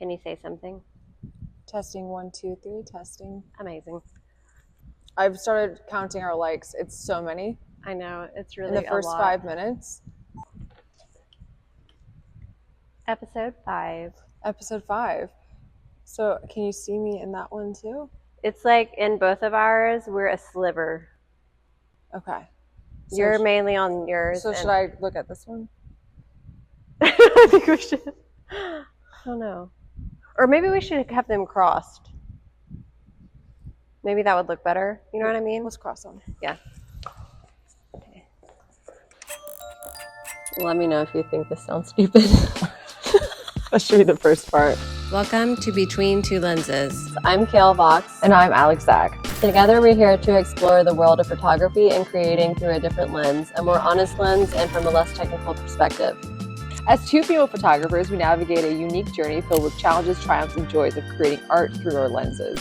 Can you say something? Testing 1, 2, 3, testing. Amazing. I've started counting our likes. It's so many. I know, it's really in the first a lot. 5 minutes. Episode 5. Episode 5. So can you see me in that one too? It's like in both of ours, we're a sliver. Okay. So You're mainly on yours. So should I look at this one? I think we should. I don't know. Or maybe we should have them crossed. Maybe that would look better. You know what I mean? Let's cross them. Yeah. Okay. Let me know if you think this sounds stupid. That should be the first part. Welcome to Between Two Lenses. I'm Kale Vox. And I'm Alex Zak. Together we're here to explore the world of photography and creating through a different lens, a more honest lens and from a less technical perspective. As two female photographers, we navigate a unique journey filled with challenges, triumphs, and joys of creating art through our lenses.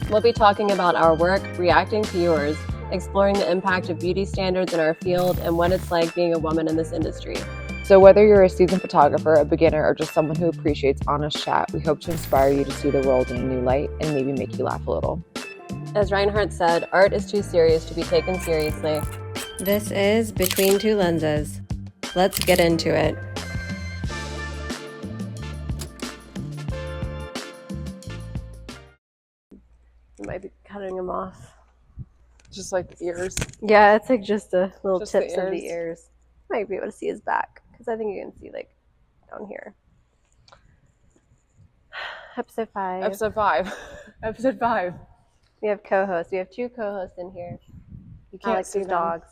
We'll be talking about our work, reacting to yours, exploring the impact of beauty standards in our field, and what it's like being a woman in this industry. So whether you're a seasoned photographer, a beginner, or just someone who appreciates honest chat, we hope to inspire you to see the world in a new light and maybe make you laugh a little. As Reinhardt said, art is too serious to be taken seriously. This is Between Two Lenses. Let's get into it. You might be cutting them off. Just like ears. Yeah, it's like just a little Just tips the of the ears. Might be able to see his back because I think you can see like down here. Episode 5. Episode 5. Episode 5. We have co-hosts. We have 2 co-hosts in here. You can't Alex see and them. dogs.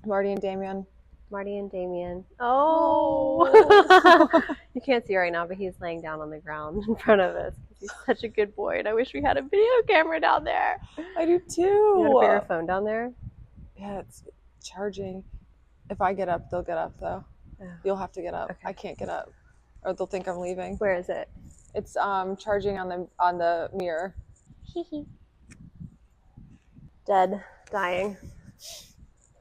Marty and Damien. Marty and Damien. Oh! You can't see right now, but he's laying down on the ground in front of us. He's such a good boy, and I wish we had a video camera down there. I do too. You want to put your phone down there? Yeah, it's charging. If I get up, they'll get up though. Oh. You'll have to get up. Okay. I can't get up, or they'll think I'm leaving. Where is it? It's charging on the mirror. Dead. Dying.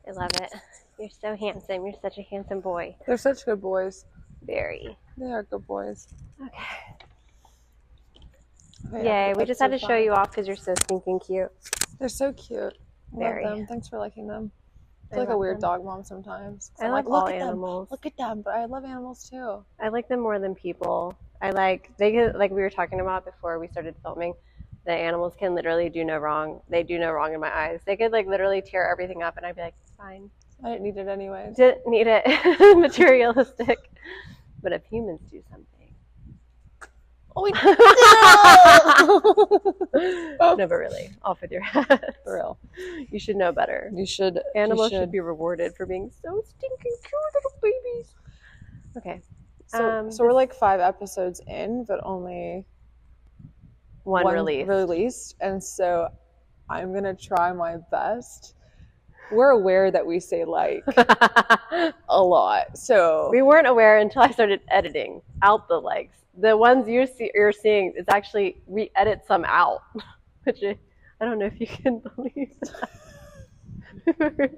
I love it. You're so handsome. You're such a handsome boy. They're such good boys. Very. They are good boys. Okay. Okay, Yay. We just had to show you off because you're so stinking cute. They're so cute. Very. Love them. Thanks for liking them. I I feel like a love weird them. dog mom sometimes. I I'm love like, all look at animals. them. Look at them. But I love animals too. I like them more than people. They can, like we were talking about before we started filming, the animals can literally do no wrong. They do no wrong in my eyes. They could like literally tear everything up and I'd be like, it's fine. I didn't need it anyways. Didn't need it. Materialistic. But if humans do something. Oh, we No, but really, off with your head. For real. You should know better. You should. Animals you should be rewarded for being so stinking cute little babies. Okay. So we're like 5 episodes in, but only one release. released, and so I'm gonna try my best. We're aware that we say like a lot, so We weren't aware until I started editing out the likes. The ones you're seeing, it's actually, we edit some out, which I don't know if you can believe that.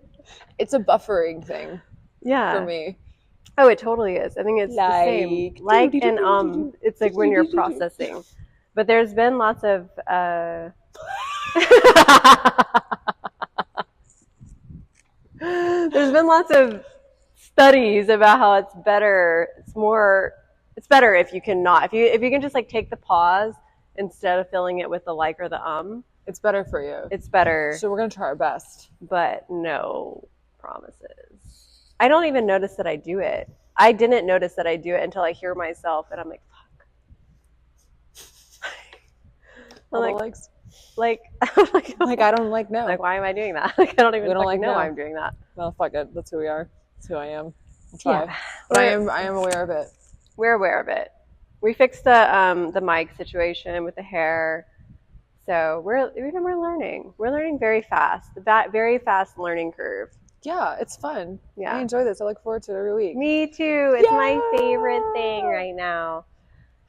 it's a buffering thing Yeah. for me. Oh, it totally is. I think it's the same. Like and it's like when you're processing. But there's been lots of there's been lots of studies about how it's better. It's better if you cannot. If you can just like take the pause instead of filling it with the like or the It's better for you. it's better. So we're gonna try our best. But no promises. I don't even notice that I do it. I didn't notice that I do it until I hear myself and I'm like, fuck. All like, the likes. like I don't like no. like why am I doing that? Like I don't even We don't fucking like know no. I'm doing that. Well, fuck it. That's who we are. That's who I am. I'll try. Yeah. But I am aware of it. We're aware of it. We fixed the mic situation with the hair. So we're learning. We're learning very fast. That very fast learning curve. Yeah, it's fun. Yeah. I enjoy this. I look forward to it every week. Me too. It's my Yeah. favorite thing right now.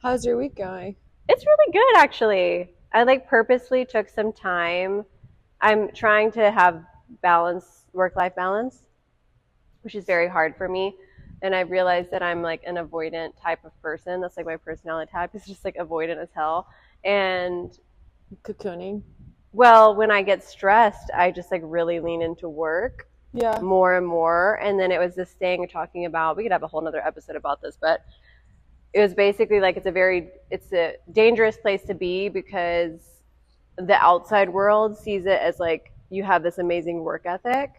How's your week going? It's really good, actually. I like purposely took some time. I'm trying to have work-life balance, which is very hard for me. And I realized that I'm like an avoidant type of person. That's like my personality type. It's just like avoidant as hell. And Cocooning. well, when I get stressed, I just like really lean into work. Yeah. More and more. And then it was this thing talking about, we could have a whole nother episode about this, but it was basically like it's a dangerous place to be because the outside world sees it as like you have this amazing work ethic.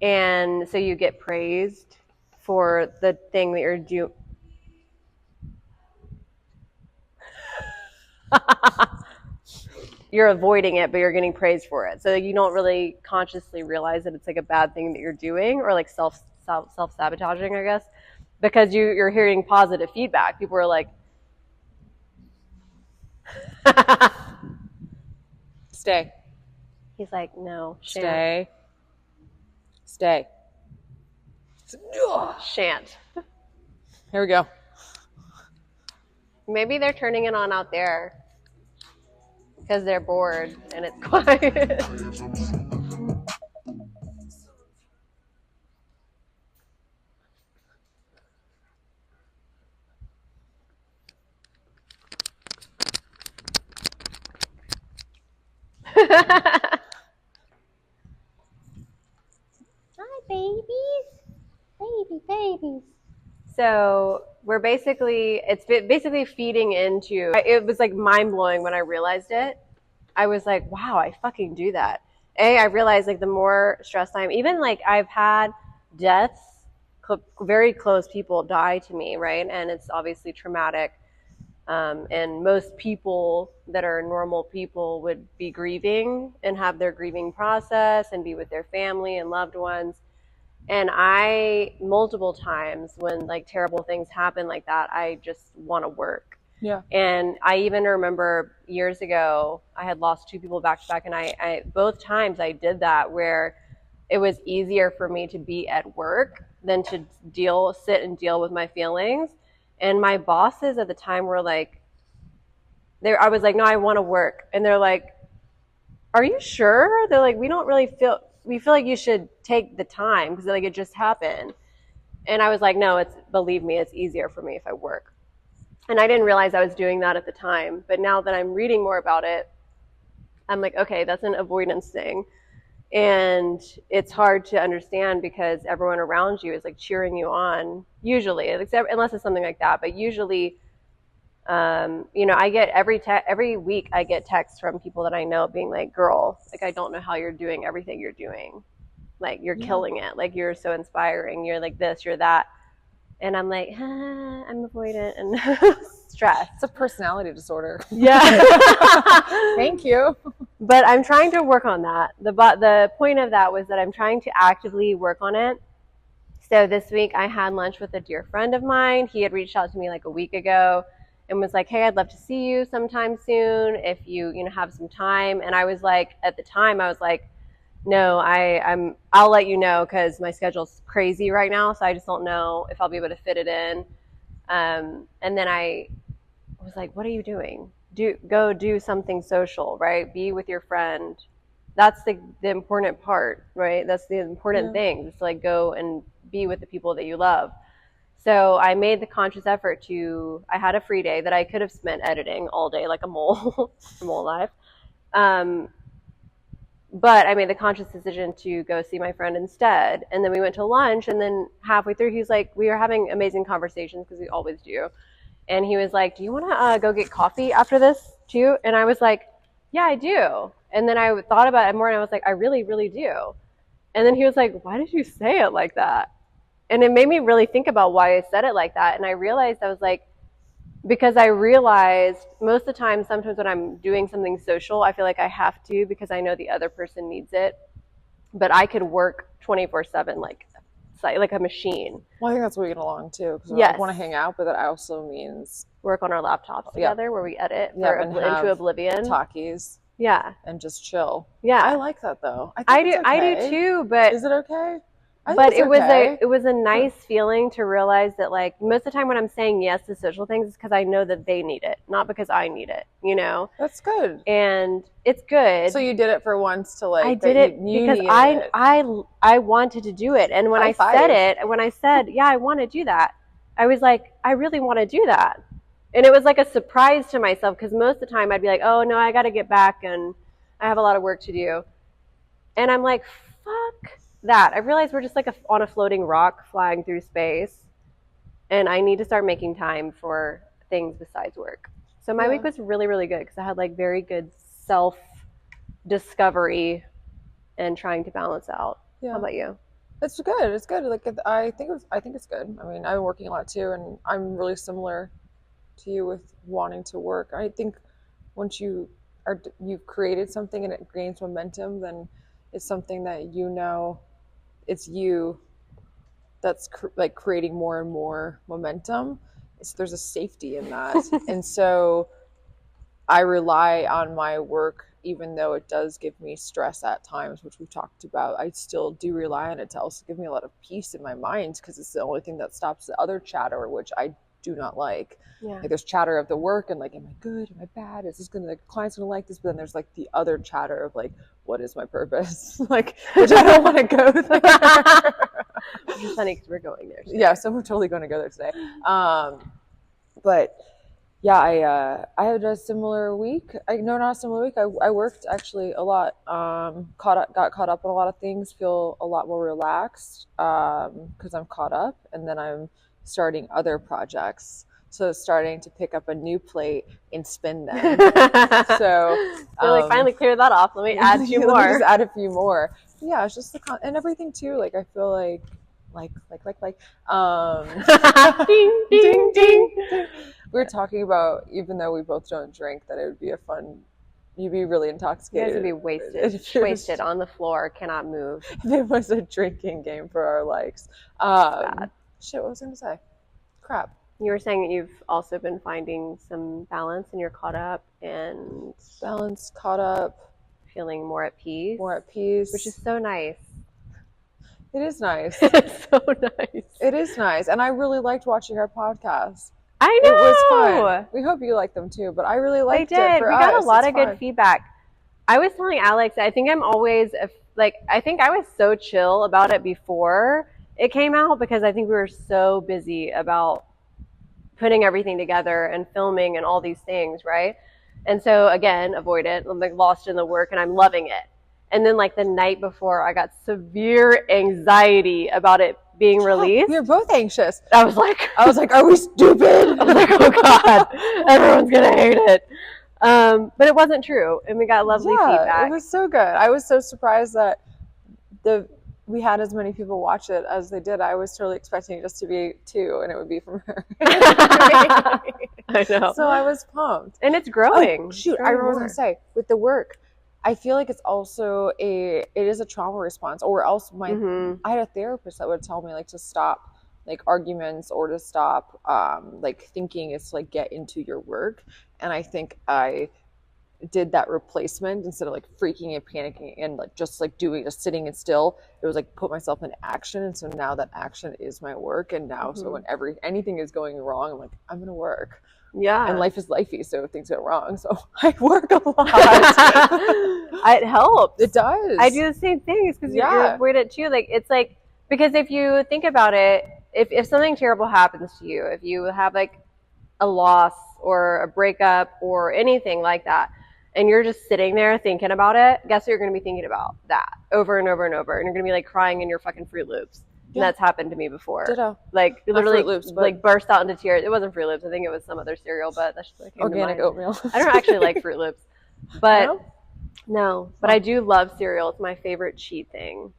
And so you get praised for the thing that you're doing. You're avoiding it, but you're getting praised for it. So you don't really consciously realize that it's like a bad thing that you're doing, or like self-sabotaging, I guess, because you're hearing positive feedback. People are like, Stay. he's like, no, Stay. Stay. Shan't. Here we go. Maybe they're turning it on out there because they're bored and it's quiet. Hi, babies. So we're it's basically feeding into, it was like mind blowing when I realized it. I was like, wow, I fucking do that. I realized like the more stressed I am, even like I've had deaths, very close people die to me, right? And it's obviously traumatic. And most people that are normal people would be grieving and have their grieving process and be with their family and loved ones. And I, multiple times when like terrible things happen like that, I just want to work. Yeah. And I even remember years ago, I had lost 2 people back to back. And I both times I did that where it was easier for me to be at work than to sit and deal with my feelings. And my bosses at the time were like, I was like, no, I want to work. And they're like, are you sure? They're like, we feel like you should take the time because like it just happened. And I was like, no, believe me, it's easier for me if I work. And I didn't realize I was doing that at the time. But now that I'm reading more about it, I'm like, okay, that's an avoidance thing. And it's hard to understand because everyone around you is like cheering you on, usually, unless it's something like that. But usually, I get every week I get texts from people that I know being like, girl, like, I don't know how you're doing everything you're doing. Like, you're killing it. Like, you're so inspiring. You're like this, you're that. And I'm like, I'm avoidant and stressed. It's a personality disorder. Yeah. Thank you. But I'm trying to work on that. The point of that was that I'm trying to actively work on it. So this week I had lunch with a dear friend of mine. He had reached out to me like a week ago and was like, hey, I'd love to see you sometime soon if you have some time. And I was like, at the time, I was like, no, I'll let you know because my schedule's crazy right now. So I just don't know if I'll be able to fit it in. And then I was like, what are you doing? Go do something social, right? Be with your friend. That's the important part, right? That's the important thing. Just like go and be with the people that you love. So I made the conscious effort I had a free day that I could have spent editing all day like a mole, a mole life. But I made the conscious decision to go see my friend instead. And then we went to lunch, and then halfway through, he's like, we were having amazing conversations because we always do. And he was like, do you want to go get coffee after this too? And I was like, yeah, I do. And then I thought about it more, and I was like, I really, really do. And then he was like, why did you say it like that? And it made me really think about why I said it like that. And I realized I was like, because I realized most of the time, sometimes when I'm doing something social, I feel like I have to because I know the other person needs it. But I could work 24/7 like a machine. Well, I think that's where we get along too. Because I want to hang out, but that also means work on our laptops together where we edit into oblivion. Talkies. Yeah. And just chill. Yeah. I like that though. I do too, but is it okay? But it was a nice feeling to realize that like most of the time when I'm saying yes to social things, it's because I know that they need it, not because I need it. you know? That's good. And it's good. So you did it for once to like. I did it because I wanted to do it. And when I said, yeah, I want to do that, I was like, I really want to do that. And it was like a surprise to myself because most of the time I'd be like, oh, no, I got to get back and I have a lot of work to do. And I'm like, fuck that. I realized we're just like on a floating rock flying through space. And I need to start making time for things besides work. So my week was really, really good because I had like very good self-discovery and trying to balance out. Yeah. How about you? It's good. It's good. Like I think it's good. I mean, I've been working a lot too, and I'm really similar to you with wanting to work. I think once you've created something and it gains momentum, then it's something that you know it's you that's like creating more and more momentum. So there's a safety in that. And so I rely on my work, even though it does give me stress at times, which we've talked about. I still do rely on it to also give me a lot of peace in my mind because it's the only thing that stops the other chatter, which I do not like. Yeah. Like there's chatter of the work and like, am I good? Am I bad? Is this the client's gonna like this? But then there's like the other chatter of like, what is my purpose? Like, which I don't want to go there. Which is funny because we're going there today. Yeah, so we're totally going to go there today. But yeah, I had a similar week. Not a similar week. I worked actually a lot. Got caught up on a lot of things. Feel a lot more relaxed because I'm caught up, and then I'm starting other projects. So starting to pick up a new plate and spin them. So like finally clear that off. Let me add a few more. Let me just add a few more. Yeah, it's just and everything too. Like I feel like ding, ding, ding. We were talking about, even though we both don't drink, that it would be you'd be really intoxicated. You guys would be wasted on the floor, cannot move. It was a drinking game for our likes. Bad. Shit, what was I going to say? Crap. You were saying that you've also been finding some balance and you're caught up and... Balance, caught up. Feeling more at peace. More at peace. Which is so nice. It is nice. It's so nice. It is nice. And I really liked watching our podcast. I know. It was fun. We hope you like them too, but I really liked it. We got a lot of good feedback. I was telling Alex, I think I'm always, I think I was so chill about it before it came out because I think we were so busy about putting everything together and filming and all these things, right? And so again, avoid it. I'm like lost in the work and I'm loving it. And then like the night before, I got severe anxiety about it being released. You're both anxious. I was like, are we stupid? I was like, oh God, everyone's gonna hate it. But it wasn't true, and we got lovely feedback. It was so good. I was so surprised that we had as many people watch it as they did. I was totally expecting it just to be 2, and it would be from her. I know. So I was pumped, and it's growing. Oh, shoot, I remember what I was gonna say with the work. I feel like it's also it is a trauma response, or else I had a therapist that would tell me like to stop like arguments or to stop like thinking it's like get into your work. And I think I did that replacement instead of like freaking and panicking and like just sitting and still. It was like put myself in action, and so now that action is my work. And now so when anything is going wrong, I'm like, I'm gonna work. Yeah. And life is lifey, so things go wrong. So I work a lot. It helps. It does. I do the same things because you're avoid it too. Like it's like, because if you think about it, if something terrible happens to you, if you have like a loss or a breakup or anything like that, and you're just sitting there thinking about it, guess what you're going to be thinking about? That over and over and over. And you're going to be like crying in your fucking Fruit Loops. And that's happened to me before. Ditto. Like literally Loops, like burst out into tears. It wasn't Fruit Loops. I think it was some other cereal, but that's just like organic oatmeal. I don't actually like Fruit Loops. But no, but I do love cereal. It's my favorite cheat thing.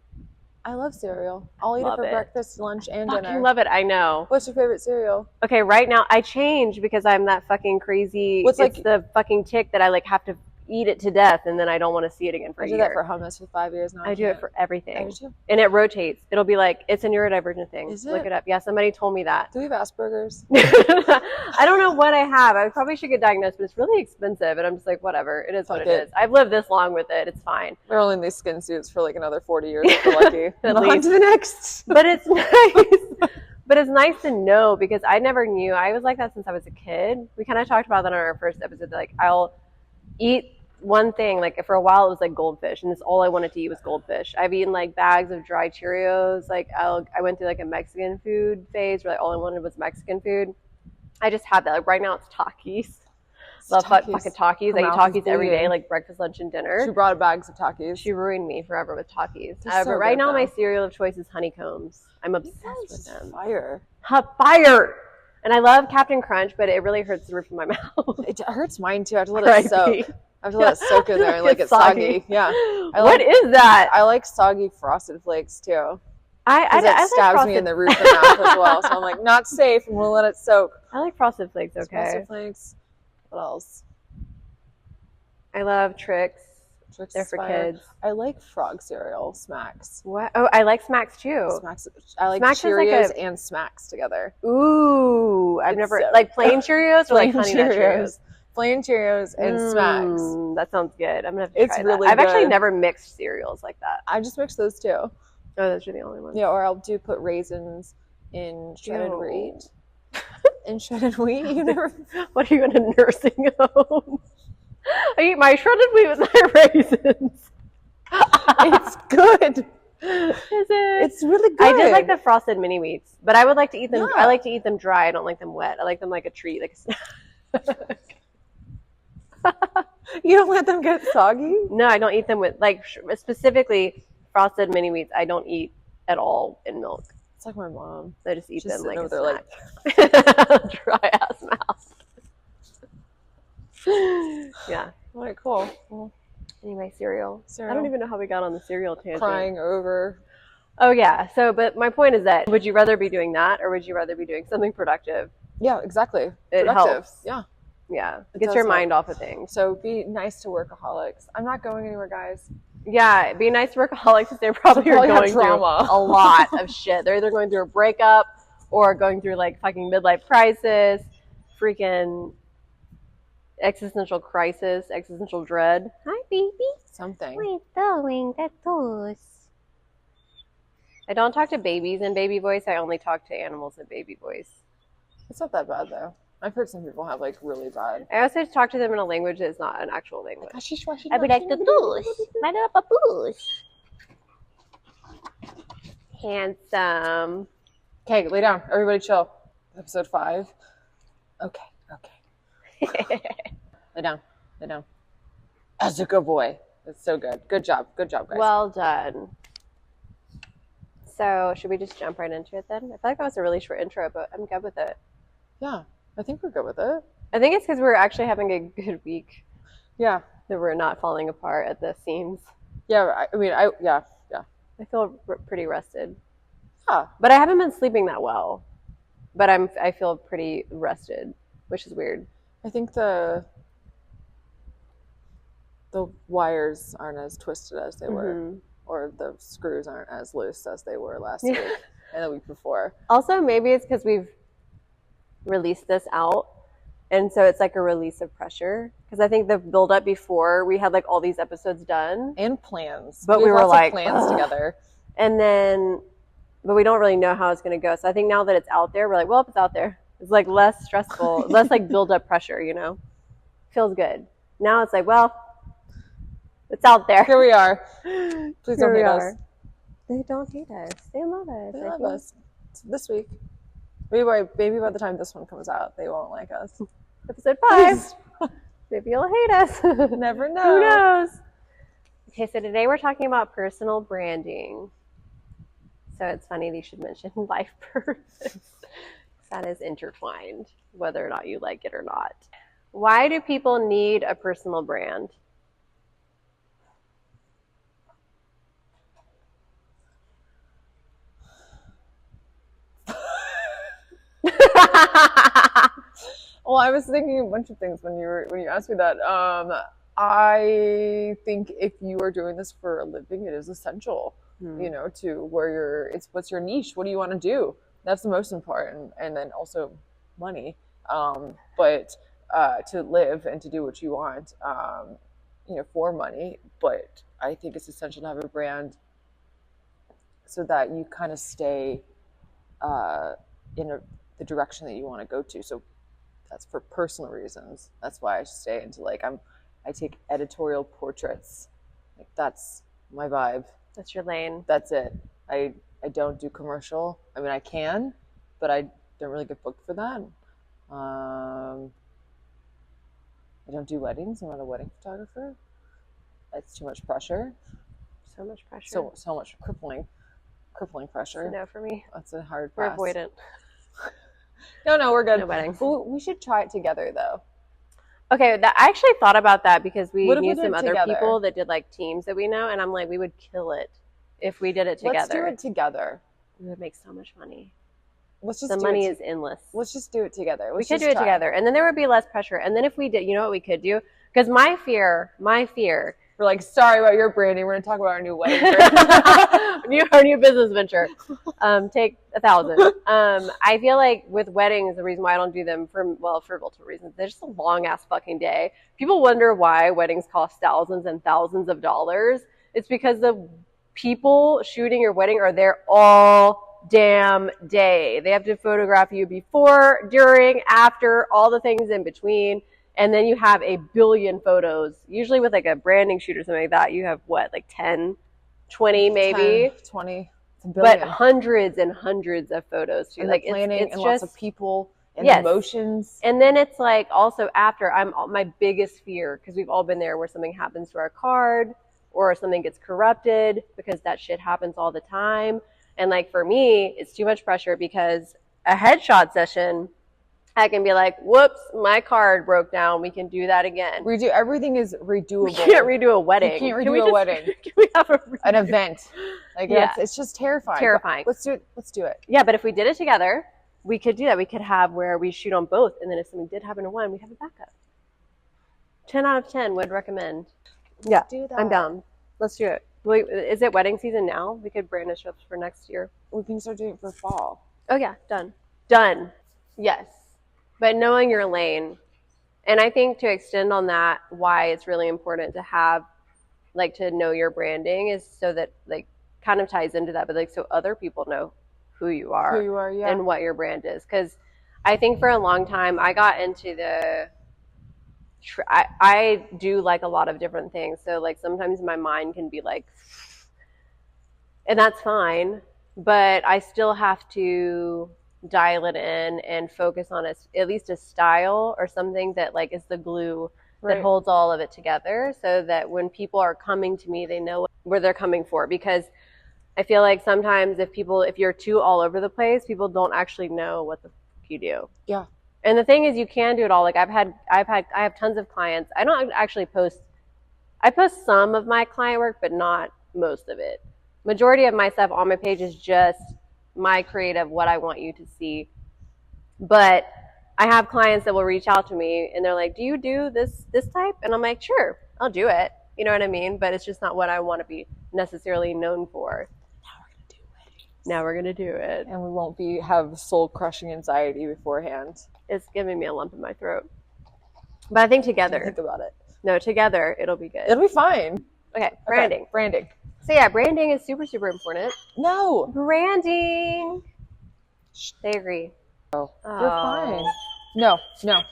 I love cereal. I'll eat it for breakfast, lunch, and dinner. I love it. I know. What's your favorite cereal? Okay, right now I change because I'm that fucking crazy. It's the fucking tick that I like have to eat it to death, and then I don't want to see it again for a year. I do that for hummus for 5 years now. I do it for everything. I do too. And it rotates. It'll be like, it's a neurodivergent thing. Is it? Look it up. Yeah, somebody told me that. Do we have Asperger's? I don't know what I have. I probably should get diagnosed, but it's really expensive, and I'm just like, whatever. It is what it is. I've lived this long with it. It's fine. We're only in these skin suits for like another 40 years if we're lucky. On to the next. But it's nice. But it's nice to know because I never knew. I was like that since I was a kid. We kind of talked about that on our first episode. Like I'll eat one thing. Like for a while it was like goldfish, and that's all I wanted to eat was goldfish. I've eaten like bags of dry Cheerios. Like I went through like a Mexican food phase where like all I wanted was Mexican food. I just have that. Like right now it's Takis. Love fucking Takis. I eat Takis every day, like breakfast, lunch, and dinner. She brought bags of Takis. She ruined me forever with Takis. So but right good, now though. my cereal of choice is honeycombs. I'm obsessed with them. Fire. Fire! And I love Captain Crunch, but it really hurts the roof of my mouth. It hurts mine too. I have to let it soak. I have to let it soak in there and like it's soggy. soggy. Yeah. What is that? I like soggy Frosted Flakes too. I stabs like me in the roof of the mouth as well. So I'm like, not safe, and we'll let it soak. I like Frosted Flakes. Okay. Frosted Flakes. What else? I love Trix. They're for kids. I like frog cereal, Smacks. What? Oh, I like Smacks too. Smacks. I like Smacks Cheerios and Smacks together. Ooh, I've never like plain Cheerios or like Honey Nut Cheerios. Plain Cheerios and Smacks. That sounds good. I'm gonna have to try really that. I've actually good. never mixed cereals like that. I just mix those too. Oh, those are the only ones. Yeah, or I'll put raisins in shredded wheat. In shredded wheat, you never. What are you in a nursing home? I eat my shredded wheat with my raisins. It's good. Is it? It's really good. I did like the frosted mini wheats, but I would like to eat them. Yeah. I like to eat them dry. I don't like them wet. I like them like a treat, like a snack. You don't let them get soggy? No, I don't eat them with like specifically frosted mini wheats. I don't eat at all in milk. It's like my mom. So I just eat them like a there snack. Dry ass mouth. Yeah. All right, cool. Well, anyway, cereal. I don't even know how we got on the cereal tangent. Crying over. Oh yeah. So, but my point is that would you rather be doing that or would you rather be doing something productive? Yeah, exactly. It productive. helps. Yeah. Yeah. It Get does your help. mind off of things. So be nice to workaholics. I'm not going anywhere, guys. Yeah, be nice to workaholics because they probably are going through a lot of shit. They're either going through a breakup or going through like fucking midlife crisis, freaking existential crisis, existential dread. Hi, baby. Something. We're doing the toes. I don't talk to babies in baby voice. I only talk to animals in baby voice. It's not that bad though. I've heard some people have like really bad. I also talk to them in a language that is not an actual language. I'd be like, the my little papoose. Handsome. Okay, lay down. Everybody chill. Episode 5. Okay. Lay down. Lay down. That's a good boy. That's so good. Good job. Good job, guys. Well done. So, should we just jump right into it then? I feel like that was a really short intro, but I'm good with it. Yeah, I think we're good with it. I think it's because we're actually having a good week. Yeah. That we're not falling apart at the seams. Yeah, yeah. I feel pretty rested. Yeah. But I haven't been sleeping that well. But I feel pretty rested, which is weird. I think the wires aren't as twisted as they were, or the screws aren't as loose as they were last week and the week before. Also, maybe it's because we've released this out, and so it's like a release of pressure. Because I think the build-up before, we had like all these episodes done. And plans. But we were like, plans together. And then, but we don't really know how it's going to go. So I think now that it's out there, we're like, well, if it's out there, it's like less stressful, less like build-up pressure, you know? Feels good. Now it's like, well, it's out there. Here we are. Please don't hate us. They don't hate us. They love us. They love us. This week. Maybe by the time this one comes out, they won't like us. Episode 5. Maybe you'll hate us. Never know. Who knows? Okay, so today we're talking about personal branding. So it's funny that you should mention life purpose. That is intertwined, whether or not you like it or not. Why do people need a personal brand? Well, I was thinking a bunch of things when you asked me that. I think if you are doing this for a living, it is essential, you know, to where what's your niche? What do you want to do? That's the most important. And then also money. But to live and to do what you want, you know, for money. But I think it's essential to have a brand so that you kind of stay the direction that you want to go to. So that's for personal reasons. That's why I stay into like I take editorial portraits. Like that's my vibe. That's your lane. That's it. I don't do commercial. I mean, I can, but I don't really get booked for that. I don't do weddings. I'm not a wedding photographer. It's too much pressure. So much pressure. So much crippling pressure. It's a no for me. That's a hard We're pass. avoidant. No, we're good. No weddings. We should try it together though. Okay, I actually thought about that because we What if we knew did some it other together? people that did like teams that we know, and I'm like, we would kill it if we did it together. Let's do it together. We would make so much money. Let's just The do money it is endless. Let's just do it together. We could do it together, and then there would be less pressure. And then if we did, you know what we could do? Because my fear, we're like, sorry about your branding. We're going to talk about our new wedding. our new business venture. Take 1,000. I feel like with weddings, the reason why I don't do them for multiple reasons, they're just a long ass fucking day. People wonder why weddings cost thousands and thousands of dollars. It's because the people shooting your wedding are there all damn day. They have to photograph you before, during, after, all the things in between. And then you have a billion photos. Usually with like a branding shoot or something like that, you have what, like 10, 20 maybe? 10, 20. It's a billion. But hundreds and hundreds of photos too. And like the planning it's and just, lots of people and yes. emotions. And then it's like also after, my biggest fear, because we've all been there where something happens to our card or something gets corrupted, because that shit happens all the time. And like for me, it's too much pressure because a headshot session, I can be like, whoops, my card broke down. We can do that again. Everything is redoable. We can't redo a wedding. You can't redo a wedding. Can we have an event? Like yeah. It's just terrifying. Terrifying. Let's do it. Let's do it. Yeah, but if we did it together, we could do that. We could have where we shoot on both, and then if something did happen to one, we have a backup. 10 out of 10 would recommend. Yeah, do that. I'm down. Let's do it. Wait, is it wedding season now? We could brand a show for next year. We can start doing it for fall. Oh yeah, done. Yes, but knowing your lane, and I think to extend on that, why it's really important to have, like, to know your branding is so that, like, kind of ties into that, but like so other people know who you are, yeah, and what your brand is. Because I think for a long time I got into the I do like a lot of different things, so like sometimes my mind can be like, and that's fine, but I still have to dial it in and focus on at least a style or something that like is the glue that holds all of it together, so that when people are coming to me, they know where they're coming for. Because I feel like sometimes if you're too all over the place, people don't actually know what the fuck you do. Yeah. And the thing is, you can do it all. Like I have tons of clients. I don't actually post. I post some of my client work, but not most of it. Majority of my stuff on my page is just my creative, what I want you to see. But I have clients that will reach out to me and they're like, "Do you do this type?" And I'm like, "Sure, I'll do it." You know what I mean? But it's just not what I want to be necessarily known for. Now we're gonna do it. And we won't have soul crushing anxiety beforehand. It's giving me a lump in my throat. But I think together. Think about it. No, together it'll be good. It'll be fine. Okay, branding. Okay, branding. So yeah, branding is super, super important. No. Branding. They agree. Oh. You're fine. No,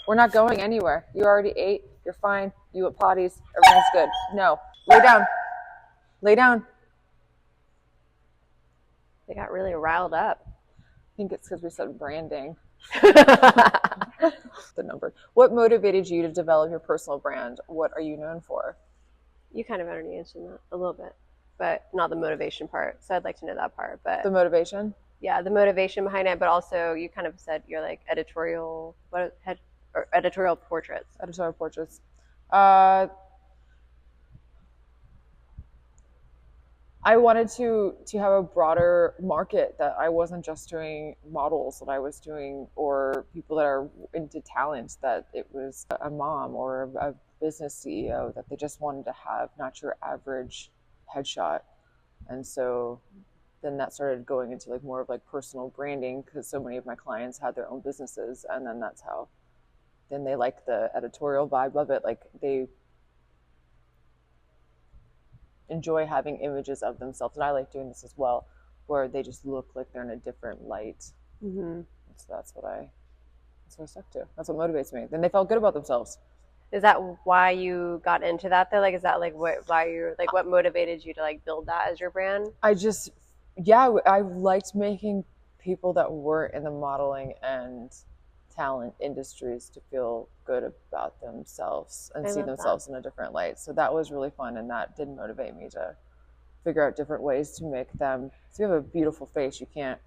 we're not going anywhere. You already ate. You're fine. You went potties. Everything's good. No. Lay down. Lay down. They got really riled up. I think it's because we said branding. The number. What motivated you to develop your personal brand? What are you known for? You kind of already answered that a little bit, but not the motivation part. So I'd like to know that part. But the motivation? Yeah, the motivation behind it, but also you kind of said you're like editorial portraits. Editorial portraits. I wanted to have a broader market, that I wasn't just doing models, that I was doing, or people that are into talent, that it was a mom or a business CEO, that they just wanted to have not your average headshot. And so then that started going into like more of like personal branding, because so many of my clients had their own businesses, and then that's how then they like the editorial vibe of it. Like they enjoy having images of themselves, and I like doing this as well, where they just look like they're in a different light. Mm-hmm. So that's what I stuck to. That's what motivates me. Then they felt good about themselves. Is that why you got into that though? Like, is that like what motivated you to like build that as your brand? I liked making people that weren't in the modeling and talent industries to feel good about themselves and see themselves in a different light. So that was really fun, and that did motivate me to figure out different ways to make them. So you have a beautiful face, you can't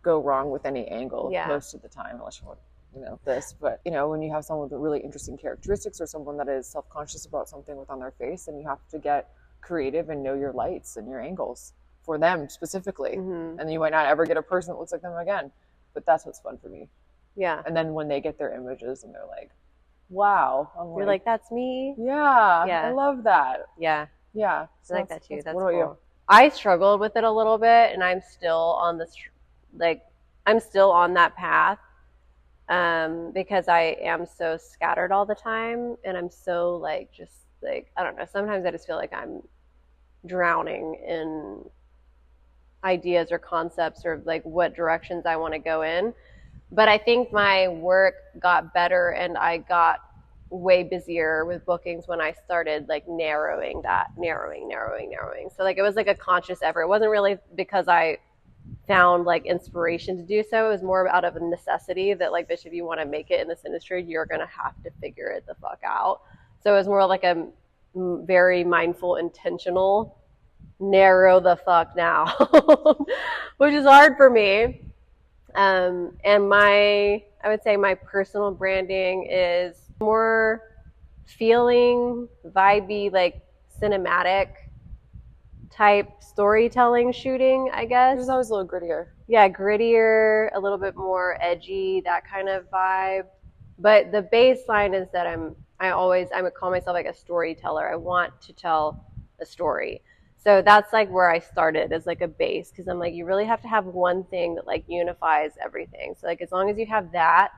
go wrong with any angle most of the time, unless you want this. But when you have someone with really interesting characteristics, or someone that is self-conscious about something on their face, then you have to get creative and know your lights and your angles for them specifically. And then you might not ever get a person that looks like them again, but that's what's fun for me. And then when they get their images and they're like, wow, you're like, that's me. I love that. I like that too. That's what about cool. you? I struggled with it a little bit, and I'm still on this, I'm still on that path, because I am so scattered all the time, and I'm so I don't know, sometimes I just feel like I'm drowning in ideas or concepts or like what directions I want to go in. But I think my work got better, and I got way busier with bookings when I started narrowing. So it was like a conscious effort. It wasn't really because I found inspiration to do so. It was more out of a necessity that bitch, if you want to make it in this industry, you're going to have to figure it the fuck out. So it was more like a very mindful, intentional, narrow the fuck now, which is hard for me. And I would say my personal branding is more feeling, vibey, cinematic type storytelling shooting, I guess. It was always a little grittier. Yeah, grittier, a little bit more edgy, that kind of vibe. But the baseline is that I would call myself a storyteller. I want to tell a story. So that's where I started as a base, because I'm you really have to have one thing that unifies everything. So as long as you have that,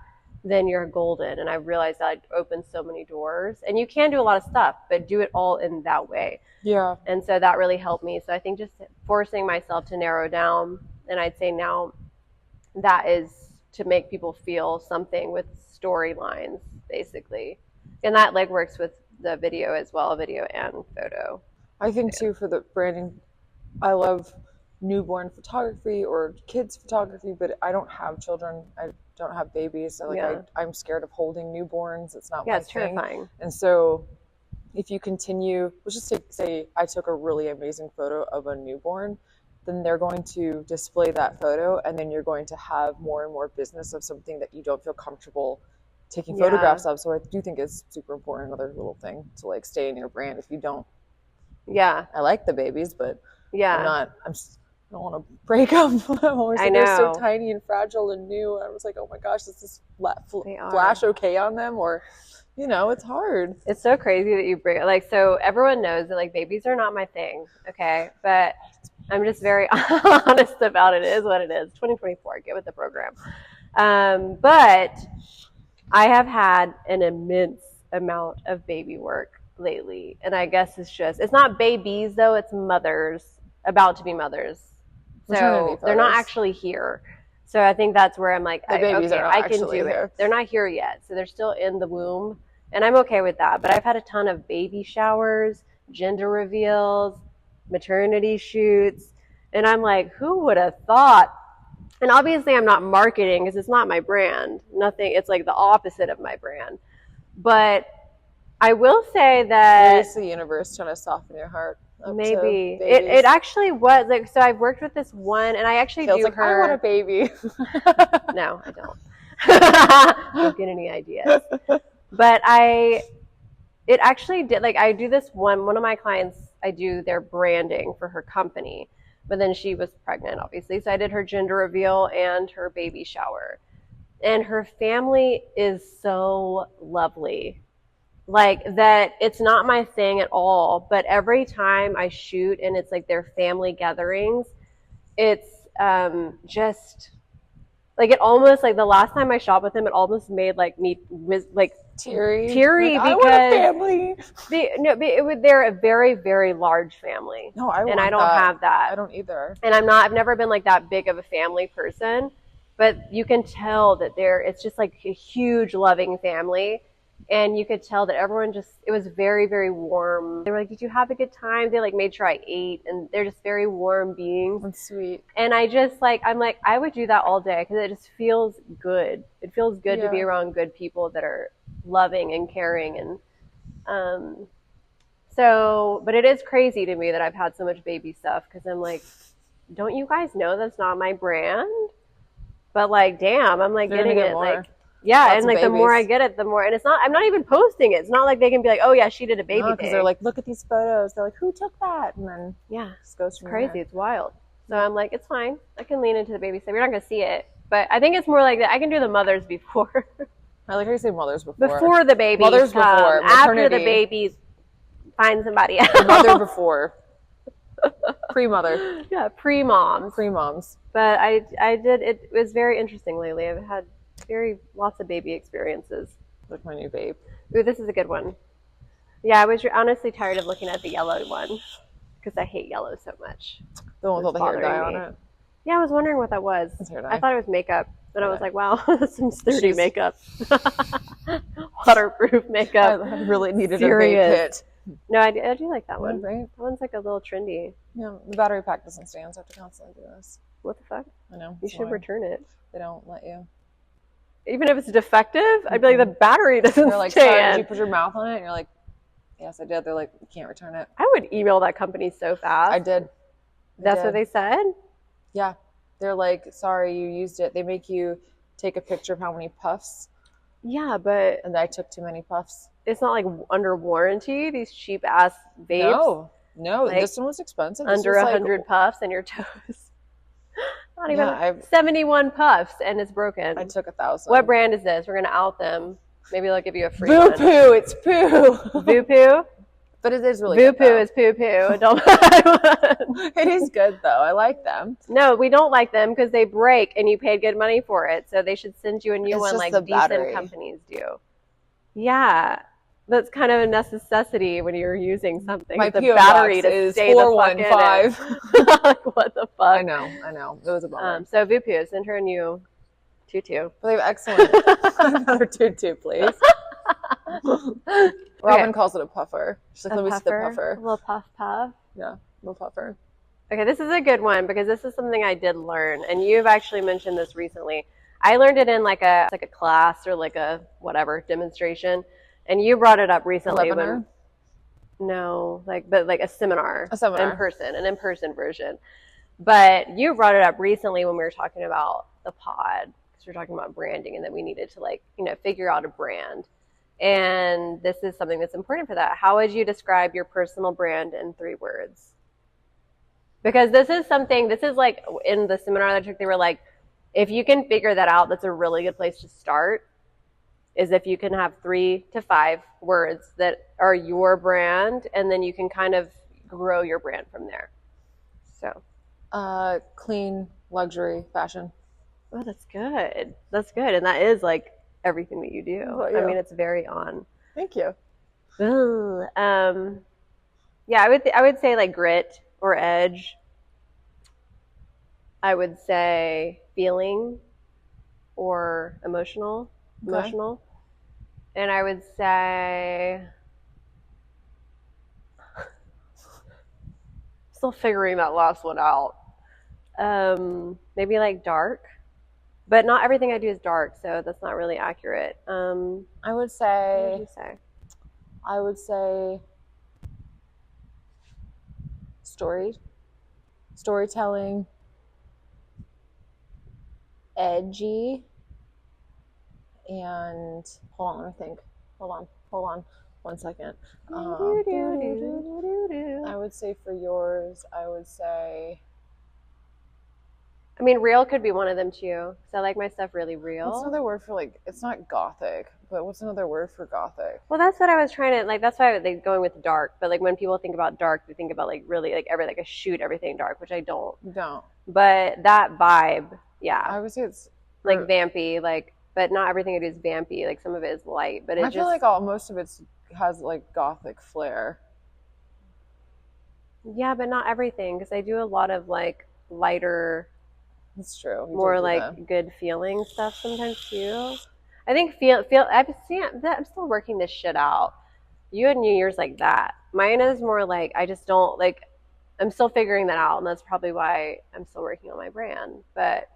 then you're golden. And I realized that it opens so many doors, and you can do a lot of stuff, but do it all in that way. Yeah. And so that really helped me. So I think just forcing myself to narrow down, and I'd say now that is to make people feel something with storylines, basically. And that works with the video as well, video and photo. I think too, for the branding, I love newborn photography or kids photography, but I don't have children. I don't have babies. So I'm scared of holding newborns. It's not my thing. It's terrifying. And so if you continue, let's just say I took a really amazing photo of a newborn, then they're going to display that photo, and then you're going to have more and more business of something that you don't feel comfortable taking photographs of. So I do think it's super important, another little thing to stay in your brand. If you don't, I like the babies, but I don't want to break them. I'm always they're so tiny and fragile and new. I was like, oh my gosh, does this flash okay on them? Or, it's hard. It's so crazy that you bring it. So everyone knows that babies are not my thing. Okay. But I'm just very honest about it. It is what it is. 2024, get with the program. But I have had an immense amount of baby work lately, and I guess it's not babies though, it's mothers, about to be mothers, so they're not actually here. So I think that's where I'm I can do it. They're not here yet, so they're still in the womb, and I'm okay with that. But I've had a ton of baby showers, gender reveals, maternity shoots, and I'm who would have thought? And obviously I'm not marketing, because it's not my brand. Nothing. It's the opposite of my brand. But I will say that it's the universe trying to soften your heart. Maybe it actually was so I've worked with this one, and I actually do her. I want a baby. No, I don't. Don't get any ideas. But it actually did. I do this one of my clients. I do their branding for her company, but then she was pregnant, obviously. So I did her gender reveal and her baby shower, and her family is so lovely. That it's not my thing at all, but every time I shoot and it's their family gatherings, it's just it almost the last time I shot with them, it almost made me teary because I want a family. They're a very, very large family. No, I don't have that. I don't either. And I've never been that big of a family person. but you can tell that it's just like a huge loving family. And you could tell that everyone it was very, very warm. They were like, did you have a good time? They like made sure I ate, and they're just very warm beings. That's sweet. And I just I'm like, I would do that all day because it just feels good. It feels good to be around good people that are loving and caring. And but it is crazy to me that I've had so much baby stuff because I'm like, don't you guys know that's not my brand? But like, damn, I'm like getting it more. Like, yeah, lots and like the more I get it, the more, and it's not, I'm not even posting it. It's not like they can be like, oh yeah, she did a baby thing. Because they're like, look at these photos. They're like, who took that? And then yeah, it just goes from crazy. There. It's wild. So I'm like, it's fine. I can lean into the baby stuff. You're not gonna see it, but I think it's more like that. I can do the mothers before. I like how you say mothers before. Before the babies. Mothers before. After the babies, find somebody else. Mother before. Pre-mother. Yeah, pre-moms. Pre-moms. But I did. It was very interesting lately. I've had lots of baby experiences. Like my new babe. Ooh, this is a good one. Yeah, I was honestly tired of looking at the yellow one because I hate yellow so much. The one with all the hair dye on it? Yeah, I was wondering what that was. It's hair dye. I thought it was makeup, but I was like, wow, some sturdy makeup. Waterproof makeup. I really needed a vape hit. No, I do like that one. Right? That one's like a little trendy. Yeah, the battery pack doesn't stand, so I have to constantly do this. What the fuck? I know. You should return it. They don't let you. Even if it's defective? I'd be like, the battery doesn't They're like, stand. sorry, did you put your mouth on it? And you're like, yes, I did. They're like, you can't return it. I would email that company so fast. I did. That's what they said? Yeah. They're like, sorry, you used it. They make you take a picture of how many puffs. Yeah, but... And I took too many puffs. It's not like under warranty, these cheap-ass vapes. No, like, this one was expensive. This under 100 puffs and your toes. Not even 71 puffs and it's broken. I took 1,000. What brand is this? We're going to out them. Maybe they'll give you a free Voo one. Poo, it's poo. Voo Poo? But it is really good. Voo Poo is poo poo. Don't buy one. It is good though. I like them. No, we don't like them because they break and you paid good money for it. So they should send you a new one like decent companies do. Yeah. That's kind of a necessity when you're using something. My the PO battery box to is stay 415. Like, what the fuck? I know. It was a bummer. So Voo Poo, send her a new tutu. But they have excellent. Another tutu, please. Robin calls it a puffer. She's like, let me see the puffer. A little puff puff. Yeah, a little puffer. Okay, this is a good one because this is something I did learn, and you've actually mentioned this recently. I learned it in like a class or like a whatever demonstration. And you brought it up recently. But like a seminar. A seminar. An in-person version. But you brought it up recently when we were talking about the pod, because we were talking about branding and that we needed to figure out a brand. And this is something that's important for that. How would you describe your personal brand in 3 words? Because this is like in the seminar that I took, they were like, if you can figure that out, that's a really good place to start. Is if you can have 3 to 5 words that are your brand, and then you can kind of grow your brand from there. So, clean, luxury, fashion. Oh, that's good. That's good, and that is like everything that you do. I mean, it's very on. Thank you. Yeah, I would say like grit or edge. I would say feeling or emotional. And I would say, still figuring that last one out. Maybe like dark, but not everything I do is dark, so that's not really accurate. I would say. What would you say? I would say storytelling, edgy. And hold on, let me think. Hold on 1 second. I would say for yours, I mean, real could be one of them too. Because I like my stuff really real. What's another word for it's not gothic, but what's another word for gothic? Well, that's what I was trying to, that's why they're going with dark. But like when people think about dark, they think about really I shoot everything dark, which I don't. But that vibe, yeah. I would say it's like vampy, but not everything I do is vampy. Like some of it is light, but I feel like most of it has like gothic flair. Yeah, but not everything, because I do a lot of like lighter That's true. You more did do like that. good feeling stuff sometimes too. I think I'm still working this shit out. You had New Year's like that. Mine is more like I just don't like. I'm still figuring that out, and that's probably why I'm still working on my brand. But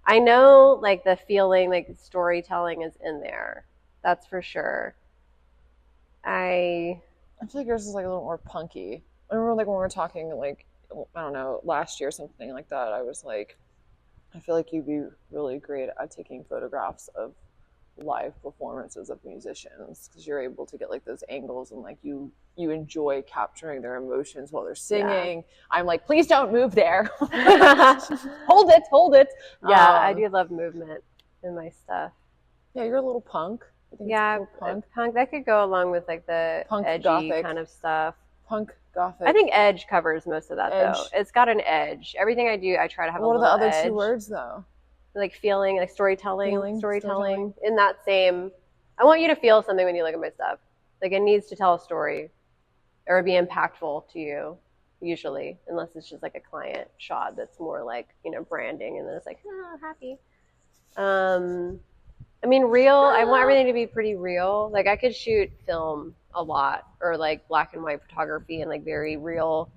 I know like the feeling, like storytelling is in there. That's for sure. I I feel like yours is like a little more punky. I remember like when we were talking like I don't know last year or something like that. I was like, I feel like you'd be really great at taking photographs of live performances of musicians because you're able to get like those angles and like you enjoy capturing their emotions while they're yeah. singing. I'm like, please don't move there. Hold it. Yeah, I do love movement in my stuff. Yeah, you're a little punk. I think Yeah, it's cool punk. punk that could go along with like the Punk edgy gothic. kind of stuff. Punk gothic. I think edge covers most of that Edge. though. It's got an edge. Everything I do, I try to have What a are little the other edge. two words though? Like feeling, like storytelling. Storytelling. In that same, I want you to feel something when you look at my stuff. Like it needs to tell a story or be impactful to you, usually, unless it's just like a client shot that's more like, branding and then it's like, happy. I mean, real, I want everything to be pretty real. Like I could shoot film a lot or like black and white photography and like very real,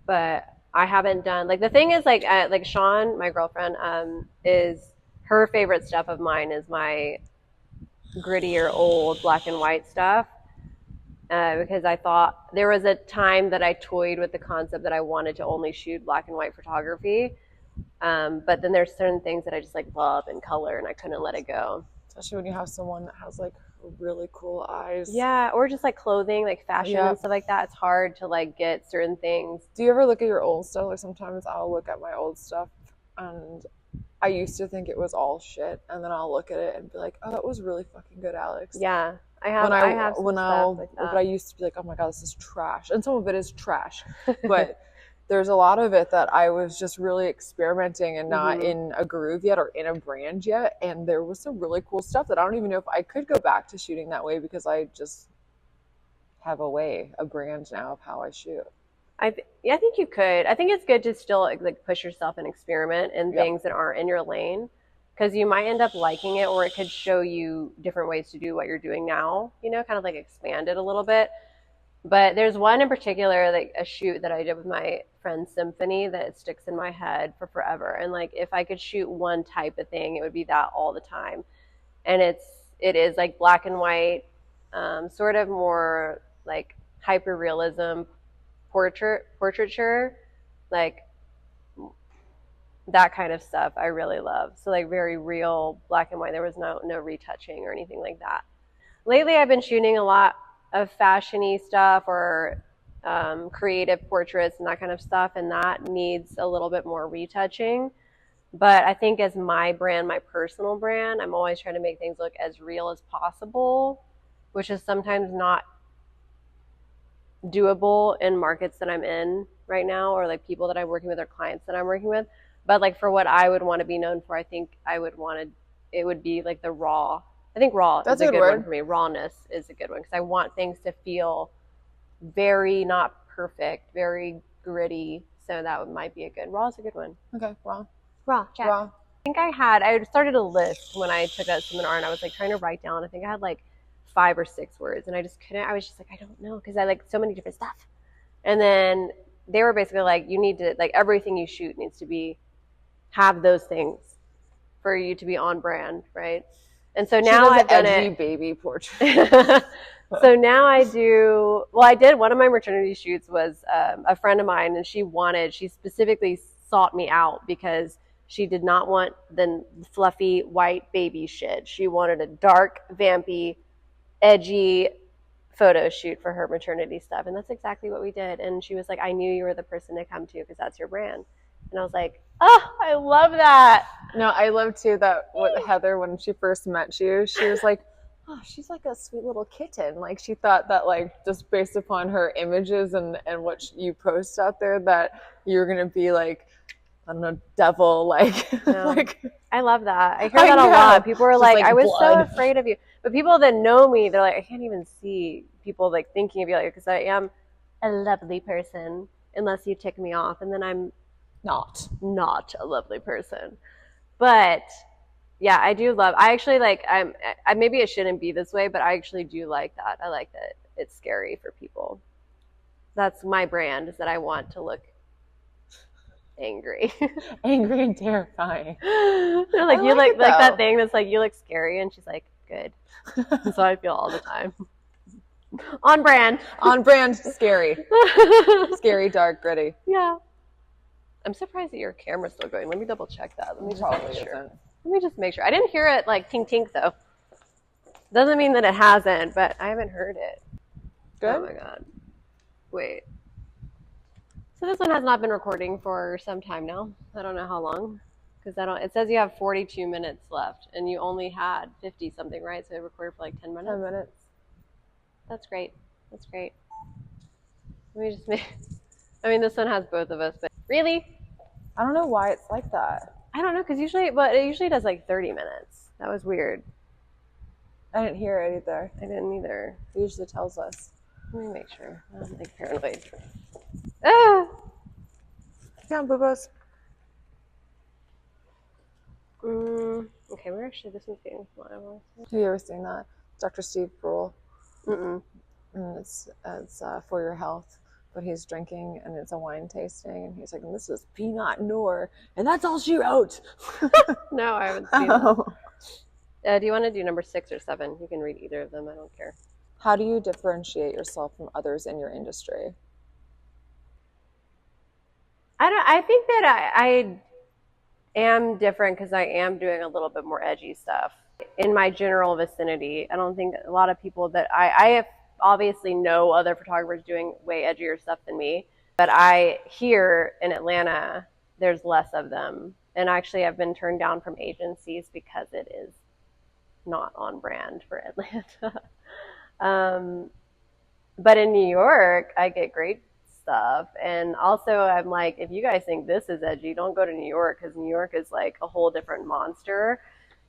but I haven't done like the thing is like Sean, my girlfriend, is her favorite stuff of mine is my grittier old black and white stuff. Because I thought there was a time that I toyed with the concept that I wanted to only shoot black and white photography. But then there's certain things that I just like love in color and I couldn't let it go. Especially when you have someone that has like really cool eyes. Yeah, or just like clothing, like fashion Yep. and stuff like that. It's hard to like get certain things. Do you ever look at your old stuff? Like sometimes I'll look at my old stuff and I used to think it was all shit, and then I'll look at it and be like, "Oh, that was really fucking good, Alex." Yeah, I have some stuff like that. But I used to be like, "Oh my god, this is trash," and some of it is trash, but there's a lot of it that I was just really experimenting and not in a groove yet or in a brand yet, and there was some really cool stuff that I don't even know if I could go back to shooting that way because I just have a brand now of how I shoot. I think you could. I think it's good to still like push yourself and experiment in things that aren't in your lane, because you might end up liking it, or it could show you different ways to do what you're doing now. Kind of like expand it a little bit. But there's one in particular, like a shoot that I did with my friend Symphony that sticks in my head for forever. And like if I could shoot one type of thing, it would be that all the time. And it is like black and white, sort of more like hyper realism. Portraiture, like that kind of stuff I really love. So like very real black and white. There was no retouching or anything like that. Lately I've been shooting a lot of fashiony stuff or creative portraits and that kind of stuff, and that needs a little bit more retouching. But I think as my brand, my personal brand, I'm always trying to make things look as real as possible, which is sometimes not doable in markets that I'm in right now, or like people that I'm working with or clients that I'm working with. But like for what I would want to be known for, I think it would be like the raw. I think raw is a good one for me. Rawness is a good one because I want things to feel very not perfect, very gritty. So that might be a good. Raw is a good one. Okay, Raw. Check. Raw. I think I started a list when I took that seminar, and I was like trying to write down. I think I had like 5 or 6 words, and I just couldn't. I was just like, I don't know, because I like so many different stuff. And then they were basically like, you need to like everything you shoot needs to have those things for you to be on brand, right? And so now I've done edgy it. Baby portrait. So now I do. Well, I did one of my maternity shoots was a friend of mine, and she specifically sought me out because she did not want the fluffy white baby shit. She wanted a dark, vampy, edgy photo shoot for her maternity stuff, and that's exactly what we did. And she was like, I knew you were the person to come to because that's your brand. And I was like, oh, I love that. No, I love too that with Heather, when she first met you, she was like, oh, she's like a sweet little kitten. Like she thought that like just based upon her images and what you post out there that you were gonna be like, I don't know, devil, like, no. like. I love that. I hear that a lot. People are like, I was blood. so afraid of you. But people that know me, they're like, I can't even see people like thinking of you like, because I am a lovely person unless you tick me off. And then I'm Not. not a lovely person. But yeah, I do love. I actually like. I maybe it shouldn't be this way, but I actually do like that. I like that it's scary for people. That's my brand. Is that I want to look angry. Angry and terrifying. They're like, I you like look it, like that though. thing that's like, you look scary, and she's like, good. And so I feel all the time. On brand. On brand, scary. Scary, dark, gritty. Yeah. I'm surprised that your camera's still going. Let me double check that. Let me just Probably make sure. isn't. Let me just make sure. I didn't hear it like tink tink though. Doesn't mean that it hasn't, but I haven't heard it. Good? Oh my god. Wait. So this one has not been recording for some time now. I don't know how long. Because it says you have 42 minutes left and you only had 50 something, right? So it recorded for like 10 minutes. 10 minutes. That's great. That's great. Let me just make. I mean, this one has both of us, but really? I don't know why it's like that. I don't know, because it usually does like 30 minutes. That was weird. I didn't hear it either. I didn't either. It usually tells us. Let me make sure. I'm like paranoid. Ah! Yeah, boobos. Okay, where actually this one's getting flyable. Have you ever seen that? Dr. Steve Brule. Mm-mm. And it's for your health. But he's drinking, and it's a wine tasting, and he's like, "This is Pinot Noir," and that's all she wrote. No, I haven't seen that. Do you want to do number 6 or 7? You can read either of them. I don't care. How do you differentiate yourself from others in your industry? I think that I am different because I am doing a little bit more edgy stuff in my general vicinity. I don't think a lot of people that I have obviously know other photographers doing way edgier stuff than me, but here in Atlanta, there's less of them. And actually I've been turned down from agencies because it is not on brand for Atlanta. But in New York, I get great stuff. And also I'm like, if you guys think this is edgy, don't go to New York, because New York is like a whole different monster.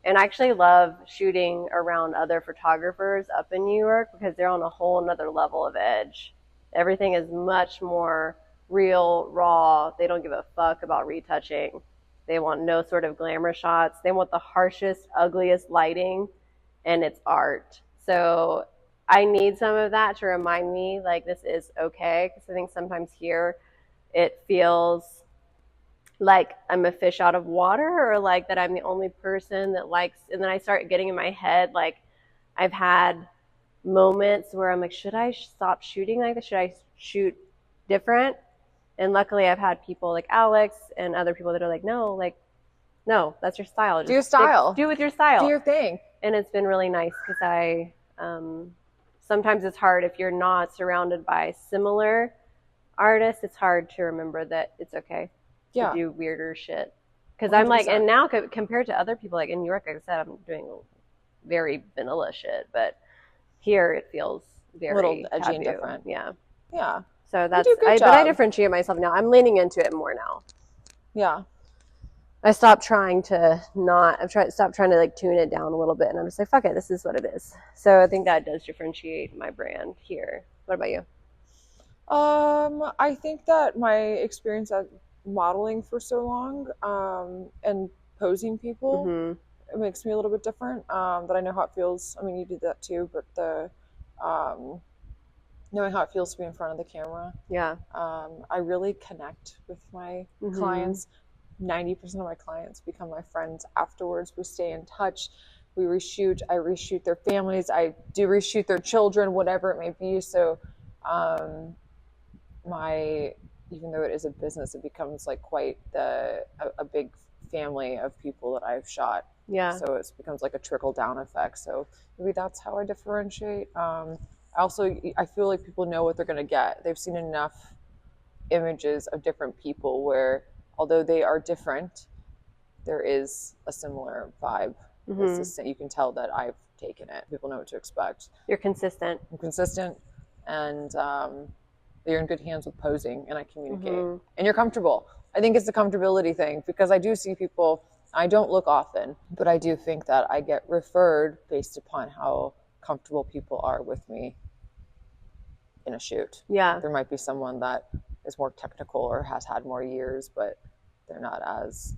And I actually love shooting around other photographers up in New York because they're on a whole nother level of edge. Everything is much more real, raw. They don't give a fuck about retouching. They want no sort of glamour shots. They want the harshest, ugliest lighting, and it's art. So I need some of that to remind me like this is okay, because I think sometimes here it feels like I'm a fish out of water, or like that I'm the only person that likes, and then I start getting in my head, like I've had moments where I'm like, should I stop shooting like this? Should I shoot different? And luckily I've had people like Alex and other people that are like, no, that's your style. Just do your style. do with your style. Do your thing. And it's been really nice because sometimes it's hard if you're not surrounded by similar artists. It's hard to remember that it's okay to do weirder shit. Because I'm like, and now compared to other people, like in New York, like I said, I'm doing very vanilla shit, but here it feels very little edgy taboo. and different. Yeah. Yeah. So that's, but I differentiate myself now. I'm leaning into it more now. Yeah. I stopped trying to stopped trying to like tune it down a little bit, and I'm just like, fuck it, this is what it is. So I think that does differentiate my brand here. What about you? I think that my experience at modeling for so long, and posing people, it makes me a little bit different. That I know how it feels. I mean, you did that too, but the knowing how it feels to be in front of the camera. Yeah. I really connect with my clients. 90% of my clients become my friends afterwards. We stay in touch. We reshoot. I reshoot their families. I do reshoot their children, whatever it may be. So, even though it is a business, it becomes like quite a big family of people that I've shot. Yeah. So it becomes like a trickle down effect. So maybe that's how I differentiate. I feel like people know what they're going to get. They've seen enough images of different people where, although they are different, there is a similar vibe. You can tell that I've taken it. People know what to expect. You're consistent. I'm consistent, and you're in good hands with posing, and I communicate. And you're comfortable. I think it's the comfortability thing, because I do see people, I don't look often, but I do think that I get referred based upon how comfortable people are with me in a shoot. Yeah. There might be someone that is more technical or has had more years, but they're not as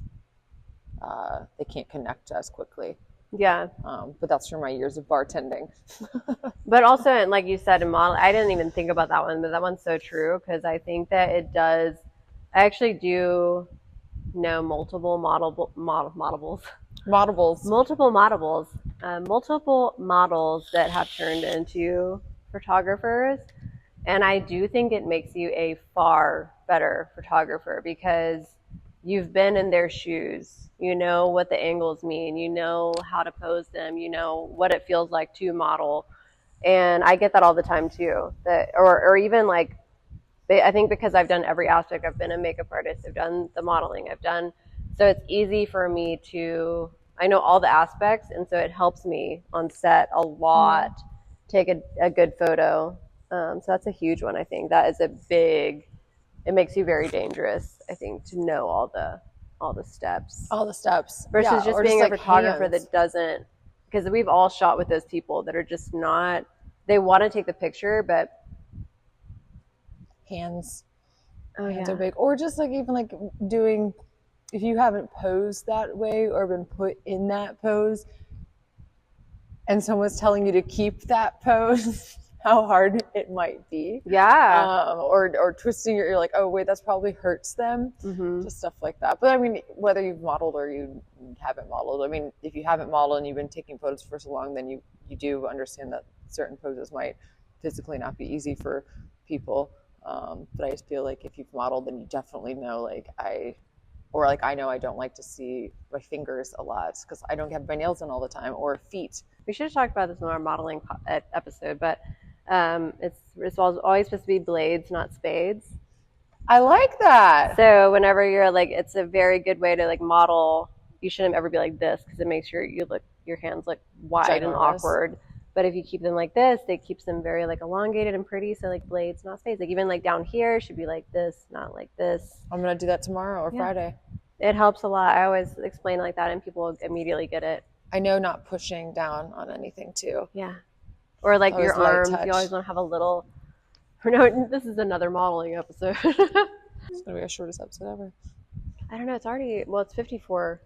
they can't connect as quickly. Yeah. But that's from my years of bartending. But also, and like you said, in model, I didn't even think about that one, but that one's so true because I think that it does. I actually do know multiple multiple models that have turned into photographers, and I do think it makes you a far better photographer because you've been in their shoes. You know what the angles mean. You know how to pose them. You know what it feels like to model. And I get that all the time too. Or even like, I think because I've done every aspect. I've been a makeup artist. I've done the modeling. So it's easy for me to, I know all the aspects. And so it helps me on set a lot, take a good photo. So that's a huge one. I think that is it makes you very dangerous, I think, to know all the steps. Versus just being a photographer that doesn't, because we've all shot with those people that are just not, they want to take the picture, but hands are big. Or just like even like doing, if you haven't posed that way or been put in that pose and someone's telling you to keep that pose, how hard it might be. Yeah. Or twisting you're like, oh wait, that's probably hurts them. Just stuff like that. But I mean, whether you've modeled or you haven't modeled, I mean, if you haven't modeled and you've been taking photos for so long, then you do understand that certain poses might physically not be easy for people. But I just feel like if you've modeled, then you definitely know, I know I don't like to see my fingers a lot because I don't have my nails in all the time, or feet. We should have talked about this in our modeling episode, but it's always supposed to be blades, not spades. I like that. So whenever you're like, it's a very good way to like model. You shouldn't ever be like this because it makes your hands look wide and awkward. But if you keep them like this, it keeps them very like elongated and pretty. So like blades, not spades. Like even like down here should be like this, not like this. I'm gonna do that tomorrow or Friday. It helps a lot. I always explain like that, and people immediately get it. I know not pushing down on anything too. Yeah. Or like your arms, you always want to have a little. No, this is another modeling episode. It's gonna be our shortest episode ever. I don't know. It's 54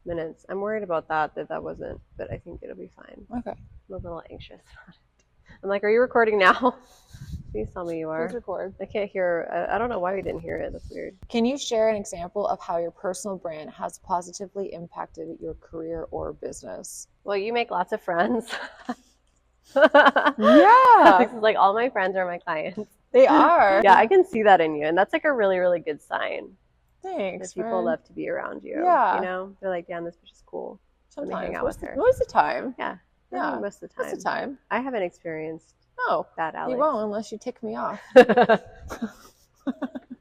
minutes. I'm worried about that wasn't, but I think it'll be fine. Okay. I'm a little anxious about it. I'm like, are you recording now? Please tell me you are. Please record. I can't hear. I don't know why we didn't hear it. That's weird. Can you share an example of how your personal brand has positively impacted your career or business? Well, you make lots of friends. Yeah. This is like all my friends are my clients. They are. Yeah, I can see that in you. And that's like a really, really good sign. Thanks. That people love to be around you. Yeah. You know? They're like, damn, this bitch is cool. Sometimes. Hang out with her. Most of the time. Yeah. Yeah. Most of the time. Most of the time. I haven't experienced that, Alex. You won't unless you tick me off. It's